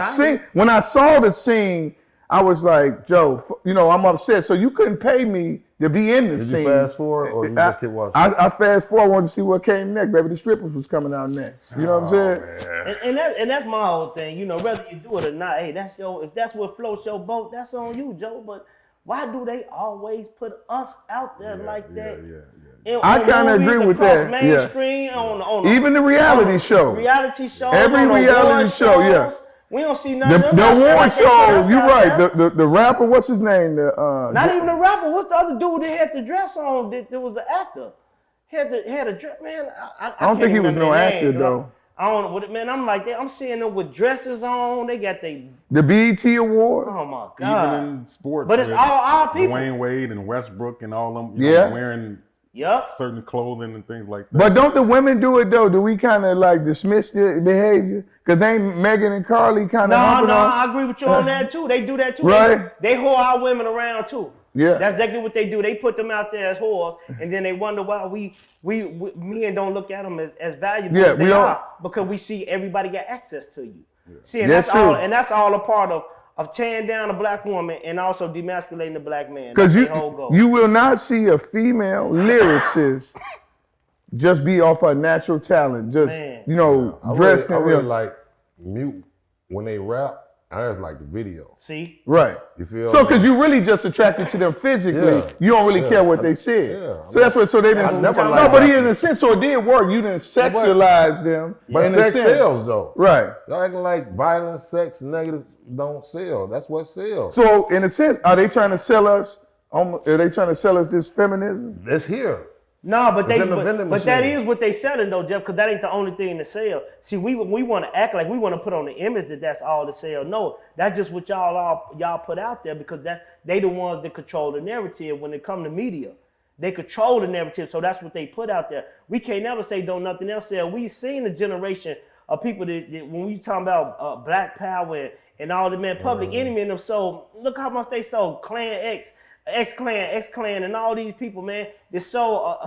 saw the scene, I was like, Joe, you know, I'm upset. So you couldn't pay me to be in the scene. Did you fast forward or you just keep watching? I fast forward. I wanted to see what came next. Baby, the strippers was coming out next. You know what I'm saying? And that's my whole thing. You know, whether you do it or not, hey, if that's what floats your boat, that's on you, Joe. But why do they always put us out there like that? I kind of agree with that. Mainstream, on even the reality show. Reality shows. Every reality show, yeah. We don't see none of them. The award show, you're right. The rapper, what's his name? Not even the rapper. What's the other dude that had the dress on? There was the actor. Had a dress, man. I don't think he was no actor though. I don't know, man. I'm like that. I'm seeing them with dresses on. They got the BET award. Oh my God. Even in sports, but it's all our people. Dwayne Wade and Westbrook and all them. Wearing certain clothing and things like that. But don't the women do it though? Do we kind of like dismiss the behavior? Because ain't Megan and Carly kind of No, I agree with you on that too. They do that too. Right. They whore our women around too. Yeah. That's exactly what they do. They put them out there as whores, and then they wonder why we men don't look at them as valuable as they are, because we see everybody got access to you. Yeah. See, and that's all a part of tearing down a black woman and also demasculating the black man. Because you will not see a female lyricist just be off her natural talent. Just, you know, dressed. I really like mute when they rap. I just like the video. See? Right. You feel? So, because you really just attracted to them physically, you don't really care what they said. Yeah. So that's what. So they didn't. No, but in a sense, so it did work. You didn't sexualize them. But sex sells, though. Right. Y'all acting like violence, sex, negative don't sell. That's what sells. So, in a sense, are they trying to sell us? Are they trying to sell us this feminism? It's here. No, but that is what they selling though, Jeff, because that ain't the only thing to sell. See, we want to act like we want to put on the image that that's all to sell. No, that's just what y'all put out there, because they the ones that control the narrative when it come to media. They control the narrative, so that's what they put out there. We can't never say don't nothing else sell. We seen the generation of people that when we talking about Black Power and all the man Public Enemy and them sold. Look how much they sold Clan X-Clan, and all these people, man, they sold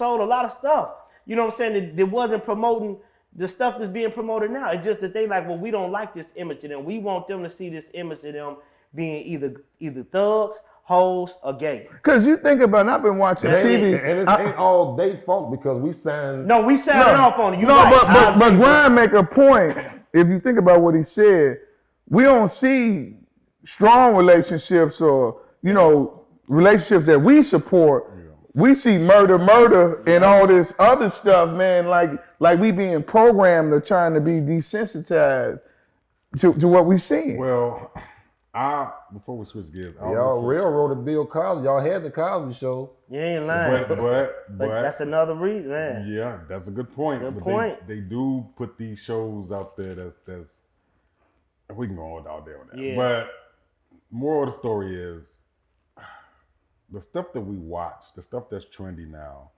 a lot of stuff. You know what I'm saying? They wasn't promoting the stuff that's being promoted now. It's just that they like, well, we don't like this image of them. We want them to see this image of them being either thugs, hoes, or gay. Because you think about it, I've been watching TV. And it ain't all they fault because we signed. No, we signed off on it. But Brian make a point. If you think about what he said, we don't see strong relationships or, you know, relationships that we support. We see murder, and all this other stuff, man. Like we being programmed or trying to be desensitized to what we see. Well, before we switch gears, y'all railroaded Bill Cosby. Y'all had the Cosby Show. You ain't lying. But that's another reason, man. Yeah, that's a good point. Good point. They do put these shows out there. That's we can go all day on that. Yeah. But moral of the story is, the stuff that we watch, the stuff that's trendy now,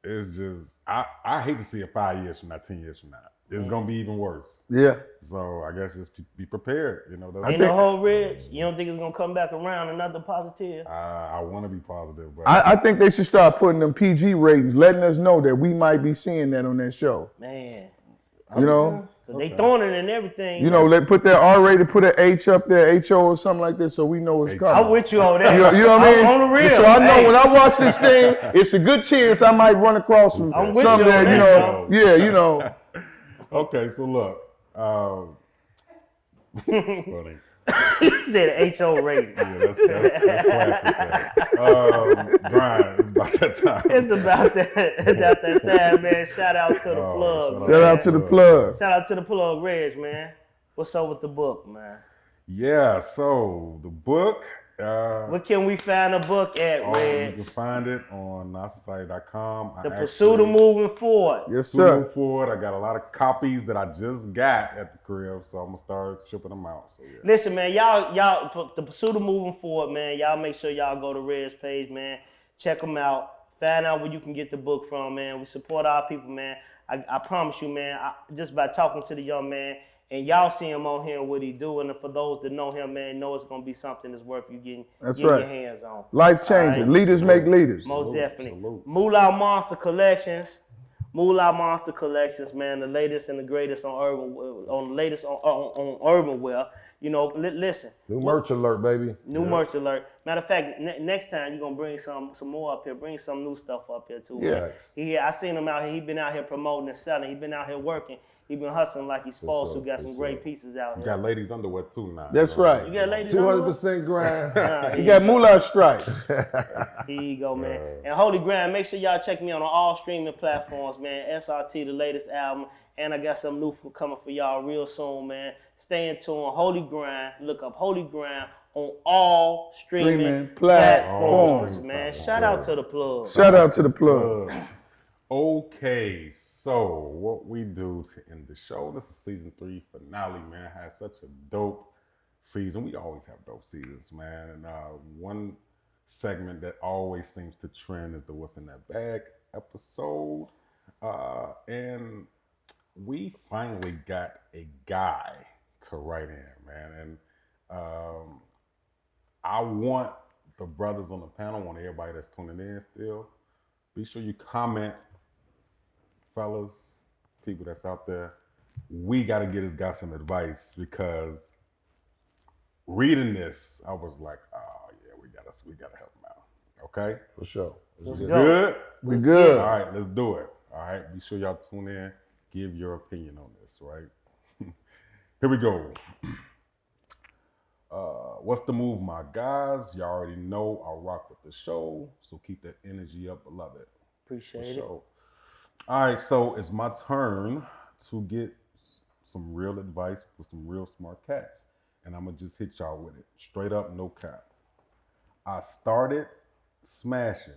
is just, I hate to see it 5 years from now, 10 years from now. It's going to be even worse. Yeah. So I guess just be prepared. You know. Ain't no whole Rich. You don't think it's going to come back around another positive? I want to be positive. But I think they should start putting them PG ratings, letting us know that we might be seeing that on that show. Man. You know? Because they throwing it in everything. You know, they put that R-rated, put an H up there, HO or something like this, so we know it's coming. I'm with you on that. You know what I mean? On the real. So I know when I watch this thing, it's a good chance I might run across some that, you know. Yeah, you know. Okay, so look. Funny. He said HO rating. Yeah, that's classic. Brian, it's about that time. It's about that time, man. Shout out to the plug. Shout out to the plug. Shout out to the plug, Reg, man. What's up with the book, man? Yeah, so the book. Where can we find the book at, You Reg? can find it on nonsociety.com. The Pursuit of Moving Forward. Yes, Pursuit of sir. Moving Forward. I got a lot of copies that I just got at the crib, so I'm gonna start shipping them out. So yeah. Listen, man, y'all, the Pursuit of Moving Forward, man. Y'all make sure y'all go to Red's page, man. Check them out. Find out where you can get the book from, man. We support our people, man. I promise you, man. Just by talking to the young man, and y'all see him on here and what he doing, and for those that know him, man, know it's gonna be something that's worth you getting your hands on. Life changing. All right? Leaders make leaders. Most definitely. Salute. Moolah Monster Collections. Moolah Monster Collections, man, the latest and the greatest on urban wear. You know, listen. New merch alert, baby. New merch alert. Matter of fact, next time you're gonna bring some more up here. Bring some new stuff up here too. Yeah. Man. I seen him out here. He been out here promoting and selling. He been out here working. He been hustling like he's supposed to. Got some great pieces out You here. got ladies underwear too now. That's right. You got ladies. 200% grind. You got Moolah Strike. Here you go, man. And Holy Grind, make sure y'all check me out on all streaming platforms, man. SRT, the latest album. And I got something new coming for y'all real soon, man. Stay in tune. Holy Grind. Look up Holy Grind on all streaming platforms, man. Shout out to the plug. Shout out to the plug. Okay, so what we do to end the show, this is season 3 finale, man. Had such a dope season. We always have dope seasons, man. And one segment that always seems to trend is the What's in That Bag episode. And we finally got a guy to write in, man. And I want the brothers on the panel, I want everybody that's tuning in still, be sure you comment, fellas, people that's out there. We got to get this guy some advice, because reading this, I was like, oh yeah, we gotta help him out. Okay? For sure. Let's We go. good? We good. All right, let's do it. All right, be sure y'all tune in, give your opinion on this, right? Here we go. What's the move, my guys? Y'all already know I rock with the show, so keep that energy up, beloved. Appreciate it. All right, so it's my turn to get some real advice for some real smart cats, and I'm gonna just hit y'all with it, straight up, no cap. I started smashing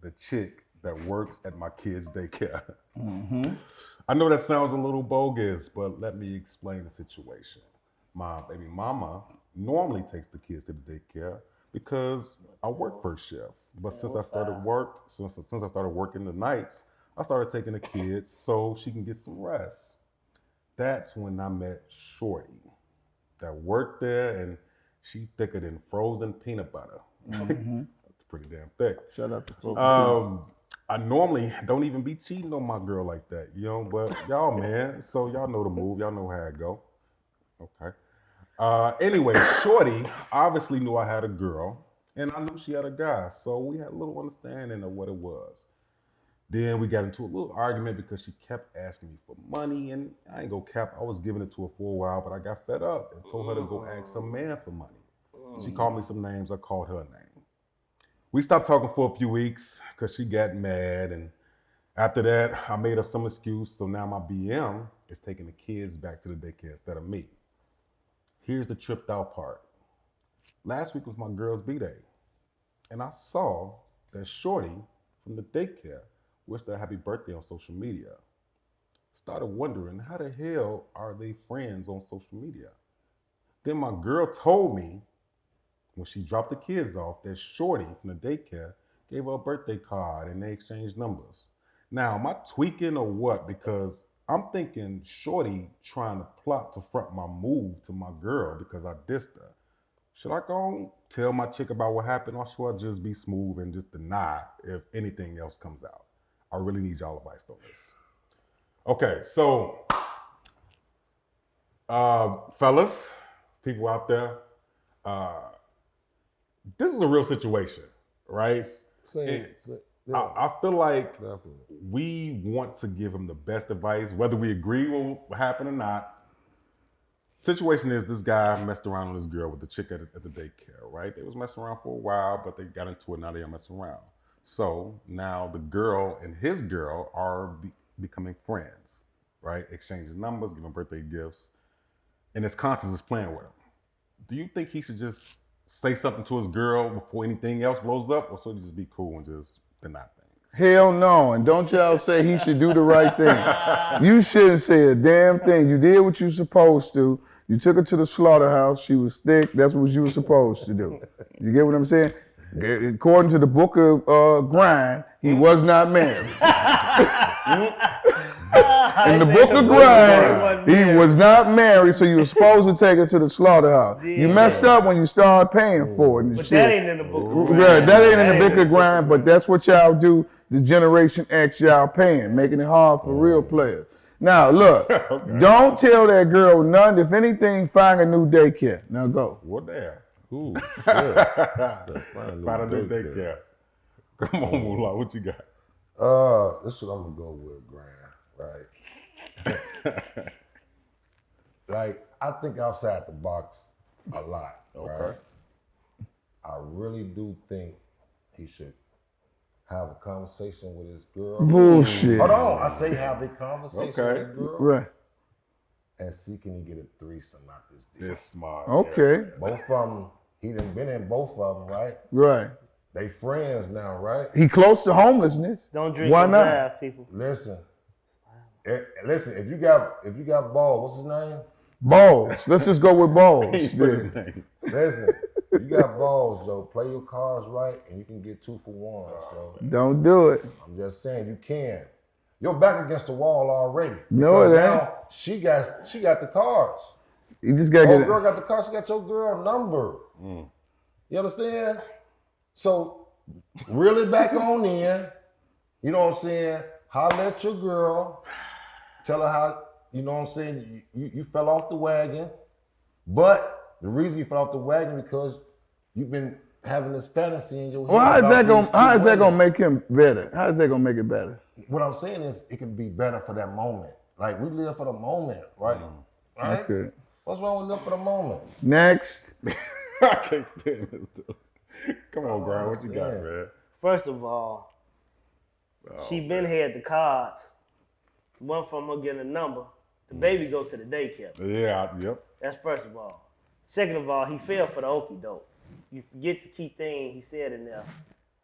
the chick that works at my kid's daycare. I know that sounds a little bogus, but let me explain the situation. My baby mama normally takes the kids to the daycare because I work first shift. But since I started working the nights, I started taking the kids so she can get some rest. That's when I met Shorty that worked there, and she thicker than frozen peanut butter. That's pretty damn thick. Shout out to folks. I normally don't even be cheating on my girl like that, you know, but y'all, man, so y'all know the move, y'all know how it go. Okay. Anyway, Shorty obviously knew I had a girl, and I knew she had a guy, so we had a little understanding of what it was. Then we got into a little argument because she kept asking me for money, and I ain't gonna cap, I was giving it to her for a while, but I got fed up and told her to go ask some man for money. She called me some names, I called her a name. We stopped talking for a few weeks because she got mad, and after that, I made up some excuse, so now my BM is taking the kids back to the daycare instead of me. Here's the tripped out part. Last week was my girl's B-Day, and I saw that Shorty from the daycare wished her a happy birthday on social media. Started wondering, how the hell are they friends on social media? Then my girl told me, when she dropped the kids off, that Shorty from the daycare gave her a birthday card and they exchanged numbers. Now, am I tweaking or what? Because I'm thinking Shorty trying to plot to front my move to my girl because I dissed her. Should I go and tell my chick about what happened, or should I just be smooth and just deny if anything else comes out? I really need y'all advice on this. Okay, so, fellas, people out there, this is a real situation, right? I feel like we want to give him the best advice, whether we agree with what happened or not. Situation is, this guy messed around with this girl, with the chick at the daycare, right? They was messing around for a while, but they got into it, now they are messing around. So now the girl and his girl are becoming friends, right? Exchanging numbers, giving birthday gifts. and his conscience is playing with him, do you think he should just say something to his girl before anything else blows up, or should he just be cool and just deny things? Hell no, and don't y'all say he should do the right thing. You shouldn't say a damn thing. You did what you supposed to. You took her to the slaughterhouse. She was thick. That's what you were supposed to do. You get what I'm saying? According to the book of Grind, he was not married. In the book of Grind, he was not married, so you were supposed to take her to the slaughterhouse. You messed up when you started paying for it and But shit. that ain't in the book of Grind. Right, that ain't in the book of Grind, but that's what y'all do. The Generation X y'all paying, making it hard for real players. Now look, don't tell that girl none. If anything, find a new daycare. Now go. What the hell? Ooh, shit. Find a new daycare. Come on, Moolah, what you got? This is what I'm gonna go with, Grant. Right? Like, I think outside the box a lot. Okay. Right? I really do think he should have a conversation with his girl. Bullshit. Hold on, I say have a conversation with his girl. Right. And see, can he get a threesome out this deal? It's smart. Okay. Both of them, he done been in both of them, right? Right. They friends now, right? He close to homelessness. Don't drink Why and not? drive, people. Listen, listen. If you got balls, what's his name? Balls. Let's just go with balls. then. Listen, you got balls, Joe. Play your cards right, and you can get 2 for 1, Joe. Don't do it. I'm just saying, you can. You're back against the wall already. No, Because it ain't. now she got the cards. You just gotta Old get girl it. got the cards. She got your girl number. You understand? So reel it back on in. You know what I'm saying? Holler at your girl. Tell her how, you know what I'm saying, you fell off the wagon. But the reason you fell off the wagon because you've been having this fantasy in your head. Well, how is that women. gonna make him better? How is that gonna make it better? What I'm saying is it can be better for that moment. Like, we live for the moment, right? Right? Okay. What's wrong with live for the moment? Next. I can't stand this dude. Come on, Grind, what you got, man? First of all, she been had the cards. One from her getting a number. The baby go to the daycare. Yeah, yep. That's first of all. Second of all, he fell for the okie doke. You forget the key thing he said in there.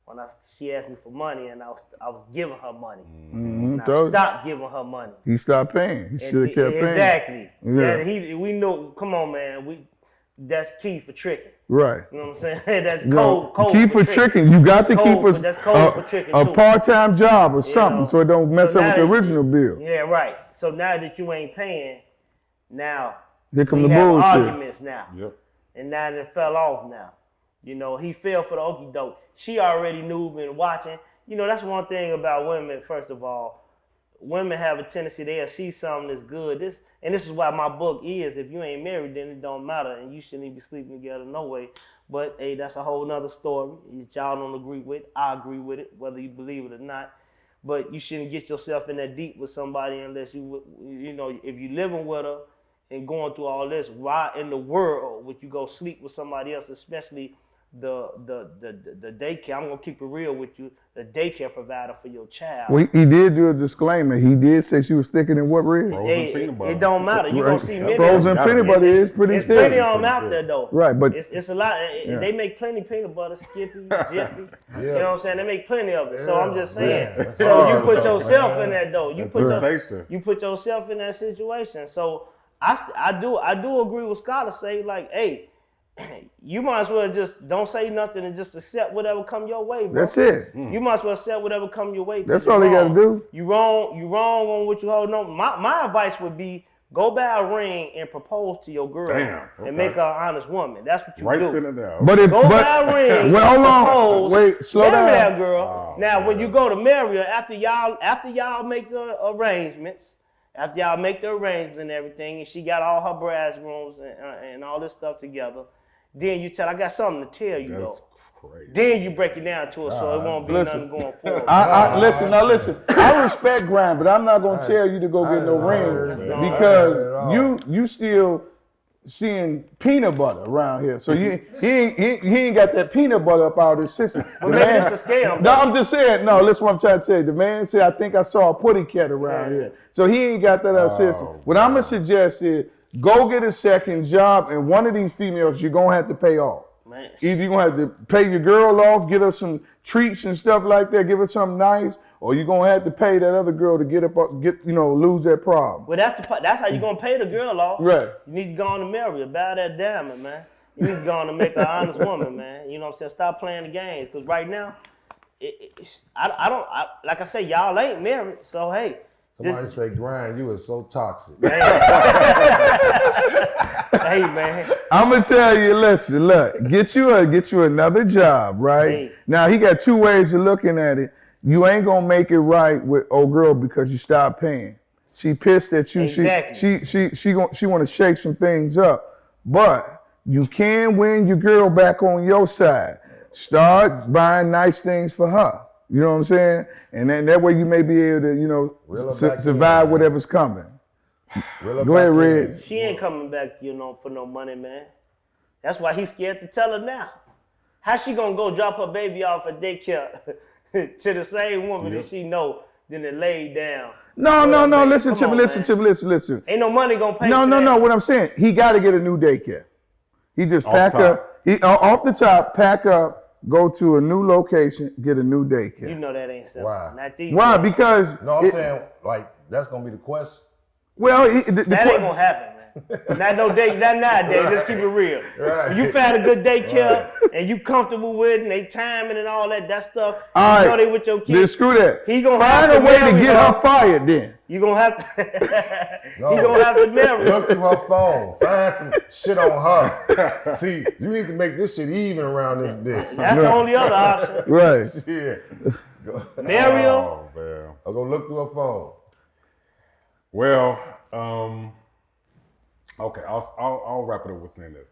When she asked me for money and I was giving her money. And I stopped giving her money. He stopped paying. He should have kept paying. Exactly. Yeah. We know. Come on, man. That's key for tricking. Right. You know what I'm saying? That's No, code key for tricking. You got to keep that's code for tricking a too. part-time job or something, so it don't mess So up now with the that- original bill. Yeah, right. So now that you ain't paying, now Here come we the have bullshit. arguments now. Yep. And now it fell off now. You know, he fell for the okie doke. She already knew, been watching. You know, that's one thing about women, first of all. Women have a tendency, they'll see something that's good. This is why my book is, if you ain't married, then it don't matter, and you shouldn't even be sleeping together no way. But hey, that's a whole nother story. If y'all don't agree with it, I agree with it, whether you believe it or not. But you shouldn't get yourself in that deep with somebody unless you know, if you living with her and going through all this, why in the world would you go sleep with somebody else, especially the daycare? I'm gonna keep it real with you, the daycare provider for your child. Well, he did do a disclaimer. He did say she was sticking in what red? Frozen peanut butter. It don't matter. You gonna see many. Frozen peanut butter is pretty It's thick. plenty of them out there though. Right, but it's a lot. They make plenty of peanut butter, Skippy, Jiffy. You know what I'm saying? They make plenty of it. So I'm just saying. Yeah. So you put yourself in that though. You Temptation. put yourself in that situation. So I do agree with Scott to say, like, hey, you might as well just don't say nothing and just accept whatever come your way, bro. that's it. You might as well accept whatever come your way. 'cause That's you all they gotta wrong. do. You wrong on what you holding on. My advice would be go buy a ring and propose to your girl Okay. and make her an honest woman. That's what you Right do. then and there. But if Go buy a ring. well, hold on. propose, Wait, slow marry down. that girl. Oh, now, when you go to marry her, after y'all make the arrangements, and everything, and she got all her bridegrooms and all this stuff together, then you tell, I got something to tell you That's though. crazy. Then you break it down to her so it won't be nothing going forward. Listen. I respect Grind, but I'm not gonna tell you to go get no ring because you still seeing peanut butter around here. So he ain't got that peanut butter up out of his system. But maybe it's a scam. No, I'm just saying. No, listen what I'm trying to tell you. The man said, I think I saw a putty cat around here. So he ain't got that out of his system. What I'm gonna suggest is Go get a second job, and one of these females you're gonna have to pay off. Man. Either you're gonna have to pay your girl off, get her some treats and stuff like that, give her something nice, or you're gonna have to pay that other girl to lose that problem. Well, that's how you gonna pay the girl off. Right. You need to go on and marry her, bow that diamond, man. You need to go on and make her an honest woman, man. You know what I'm saying? Stop playing the games, because right now, like I say, y'all ain't married, so hey. Somebody say, Grind, you is so toxic. Hey, man. I'm gonna tell you, listen, look, get you another job, right? Hey. Now he got two ways of looking at it. You ain't gonna make it right with old girl because you stopped paying. She pissed at you. Exactly. She want to shake some things up, but you can win your girl back on your side. Start buying nice things for her. You know what I'm saying? And then that way you may be able to, survive whatever's coming. Go ahead, Red. She ain't coming back, for no money, man. That's why he's scared to tell her now. How she gonna go drop her baby off at daycare to the same woman that she know then it laid down? No. Listen to me. Ain't no money gonna pay. No. What I'm saying, he got to get a new daycare. He just pack up. He off the top, pack up. Go to a new location, get a new daycare. You know that ain't simple. Why? Not these Why? days. Because I'm saying, like, that's gonna be the question. Well, that ain't gonna happen, man. Not nowadays. Let's keep it real. Right. If you found a good daycare and you comfortable with it and they timing and all that stuff, all you right, know they with your kids. then screw that. He gonna find have a way to get her fired. Then you gonna have to. No. He gonna have to marry her. Look through her phone. Find some shit on her. See, you need to make this shit even around this bitch. That's the only other option. right. Yeah. Marry her. Oh, man. I'll go look through her phone. Well, okay, I'll wrap it up with saying this.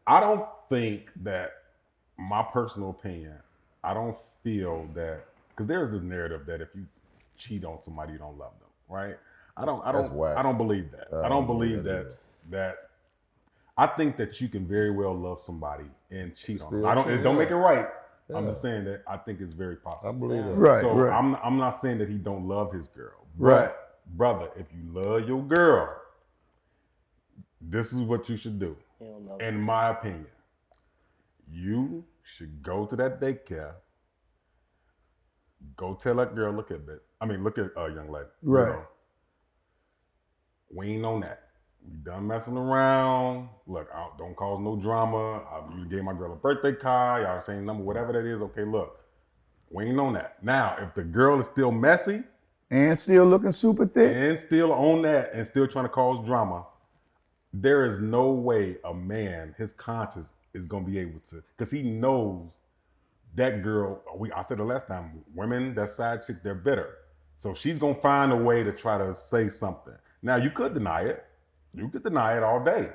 I don't think that, my personal opinion, I don't feel that, because there's this narrative that if you cheat on somebody, you don't love them, right? I don't believe that. I don't believe that. I think that you can very well love somebody and cheat on them. It don't make it right. Yeah. I'm just saying that I think it's very possible. I believe that. Right. So right. I'm not saying that he don't love his girl. Right. But brother, if you love your girl, this is what you should do. In my opinion, you should go to that daycare. Go tell that girl, look at a young lady. Right. We ain't on that. We done messing around. Look, don't cause no drama. You gave my girl a birthday card. Y'all same number, whatever that is. Okay, look, we ain't on that. Now, if the girl is still messy and still looking super thick and still on that and still trying to cause drama, there is no way a man, his conscience is gonna be able to, because he knows that girl. I said the last time, women that side chicks, they're bitter. So she's gonna find a way to try to say something. Now you could deny it. You could deny it all day.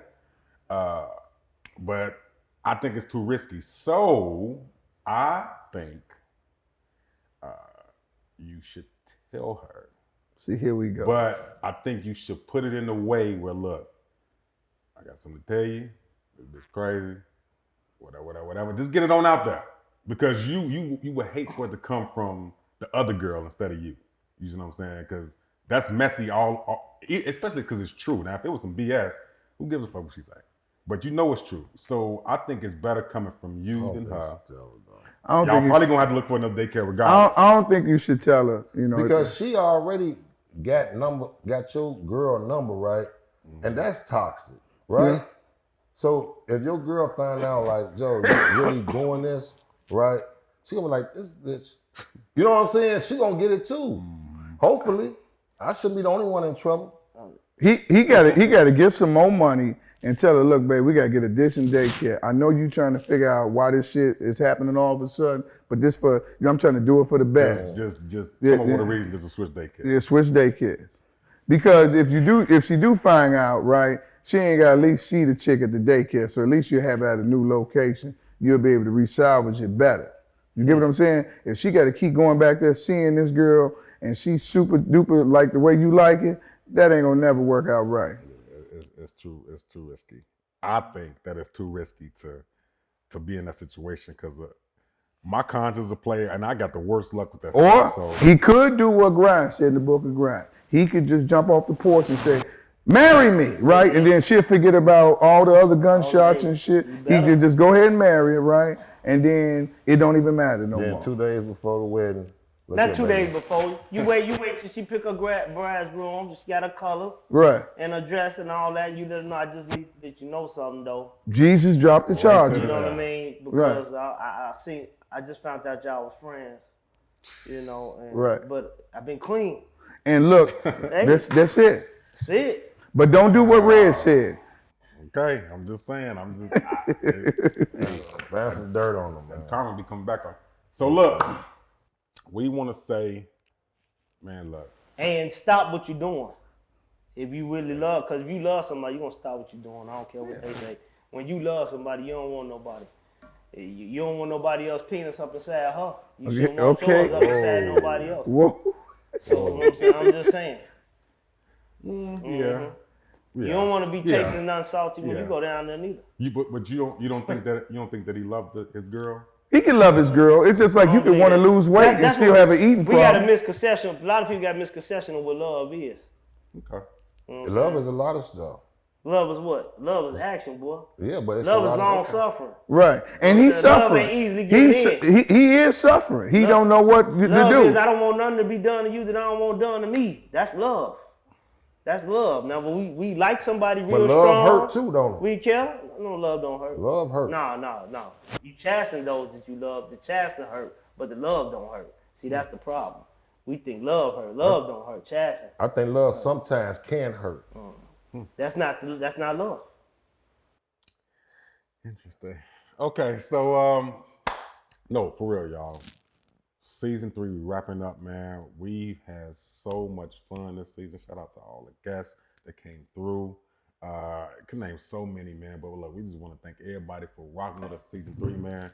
But I think it's too risky. So I think you should tell her. See, here we go. But I think you should put it in a way where, look, I got something to tell you. This bitch crazy. Whatever. Just get it on out there. Because you would hate for it to come from the other girl instead of you. You know what I'm saying? Because that's messy, especially because it's true. Now, if it was some BS, who gives a fuck what she say? But you know it's true. So I think it's better coming from you than her. Y'all probably gonna have to look for another daycare regardless. I don't think you should tell her. Because she already got your girl number, right? Mm-hmm. And that's toxic, right? Yeah. So if your girl find out like, Joe, you really doing this, right? She gonna be like, this bitch. You know what I'm saying? She gonna get it too. Hopefully. I shouldn't be the only one in trouble. He gotta get some more money and tell her, look, babe, we gotta get a decent daycare. I know you trying to figure out why this shit is happening all of a sudden, but this I'm trying to do it for the best. Just come up with a reason just to switch daycare. Yeah, switch daycares. Because if she do find out, right, she ain't gotta at least see the chick at the daycare. So at least you have it at a new location. You'll be able to resalvage it better. You get what I'm saying? If she gotta keep going back there seeing this girl and she's super duper like the way you like it, that ain't gonna never work out right. It's too risky. I think that it's too risky to be in that situation because my conscience is a player and I got the worst luck with that. Or he could do what Grind said in the book of Grind. He could just jump off the porch and say, marry me, right? And then she'll forget about all the other gunshots and shit. He can just go ahead and marry her, right? And then it don't even matter no Then more. 2 days before the wedding. Not 2 days before. You wait till she pick her bride's room. She got her colors. Right. And her dress and all that. You let her know, I just need that you know something though. Jesus dropped the charges. You know what I mean? Because I just found out y'all was friends. You know, and, right. But I've been clean. And look, that's it. That's it. But don't do what Red said. Okay, I'm just saying. Find some dirt on them, man. Karma be coming back on. So look, we want to say, man, look. And stop what you're doing. If you really love, because if you love somebody, you're going to stop what you're doing. I don't care what they say. When you love somebody, you don't want nobody. You don't want nobody else penis up inside her. You shouldn't want yours up inside nobody else. Whoa. So, you know what I'm saying? I'm just saying. Yeah. You don't want to be tasting nothing salty when you go down there neither. But you don't think that he loved his girl? He can love his girl. It's just like you can want to lose weight and still have an eating problem. We got a misconception. A lot of people got a misconception of what love is. Okay. Love is a lot of stuff. Love is what? Love is action, boy. Yeah, but it's love is long suffering. Right, and he's suffering. Love ain't easily given in. He is suffering. He don't know what to love do. Is I don't want nothing to be done to you that I don't want done to me. That's love. That's love. Now, when we like somebody real strong. But love hurt too, don't it? We care? No, love don't hurt. Love hurt. No. You chasten those that you love. The chasten hurt, but the love don't hurt. See, that's the problem. We think love hurt. Love don't hurt. Chasten. I think love sometimes can hurt. That's not love. Interesting. Okay, so no, for real, y'all. Season 3, we wrapping up, man. We've had so much fun this season. Shout out to all the guests that came through. I could name so many, man, but look, we just want to thank everybody for rocking with us season 3, man.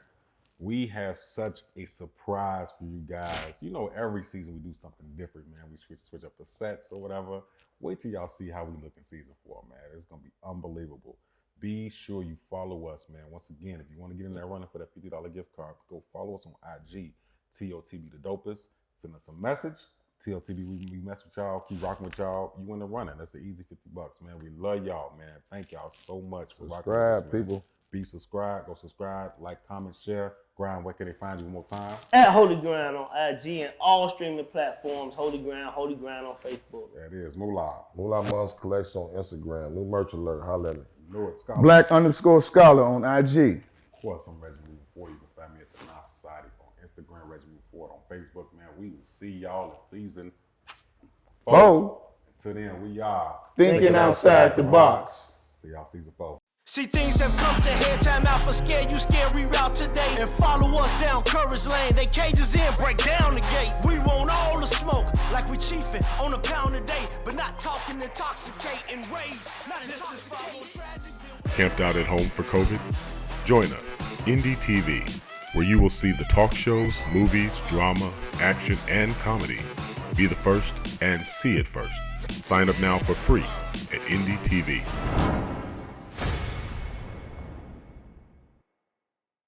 We have such a surprise for you guys. You know, every season we do something different, man. We switch up the sets or whatever. Wait till y'all see how we look in season 4, man. It's going to be unbelievable. Be sure you follow us, man. Once again, if you want to get in there running for that $50 gift card, go follow us on IG, TOTB the dopest. Send us a message. TOTB, we mess with y'all, keep rocking with y'all. You in the running. That's an easy $50, man. We love y'all, man. Thank y'all so much for rocking with us, man. People. Be subscribed. Go subscribe, like, comment, share. Grind, where can they find you one more time? At Holy Ground on IG and all streaming platforms. Holy Ground on Facebook. That is Moolah. Moolah Mon's Collection on Instagram. New merch alert. Holla at me. Black_scholar on IG. Of course, I'm Reggie Moving Forward. You can find me at the Non Society on Instagram, Reggie Moving Forward on Facebook, man. We will see y'all in season 4. Until then, we are thinking outside the box. See y'all season 4. See, things have come to head, time out for scare you, reroute today. And follow us down Courage Lane, they cages in, break down the gates. We want all the smoke, like we chiefin' on a pound a day, but not talking intoxicate and rage. Not intoxicating tragic. Camped out at home for COVID? Join us, Indie TV, where you will see the talk shows, movies, drama, action, and comedy. Be the first and see it first. Sign up now for free at Indie TV.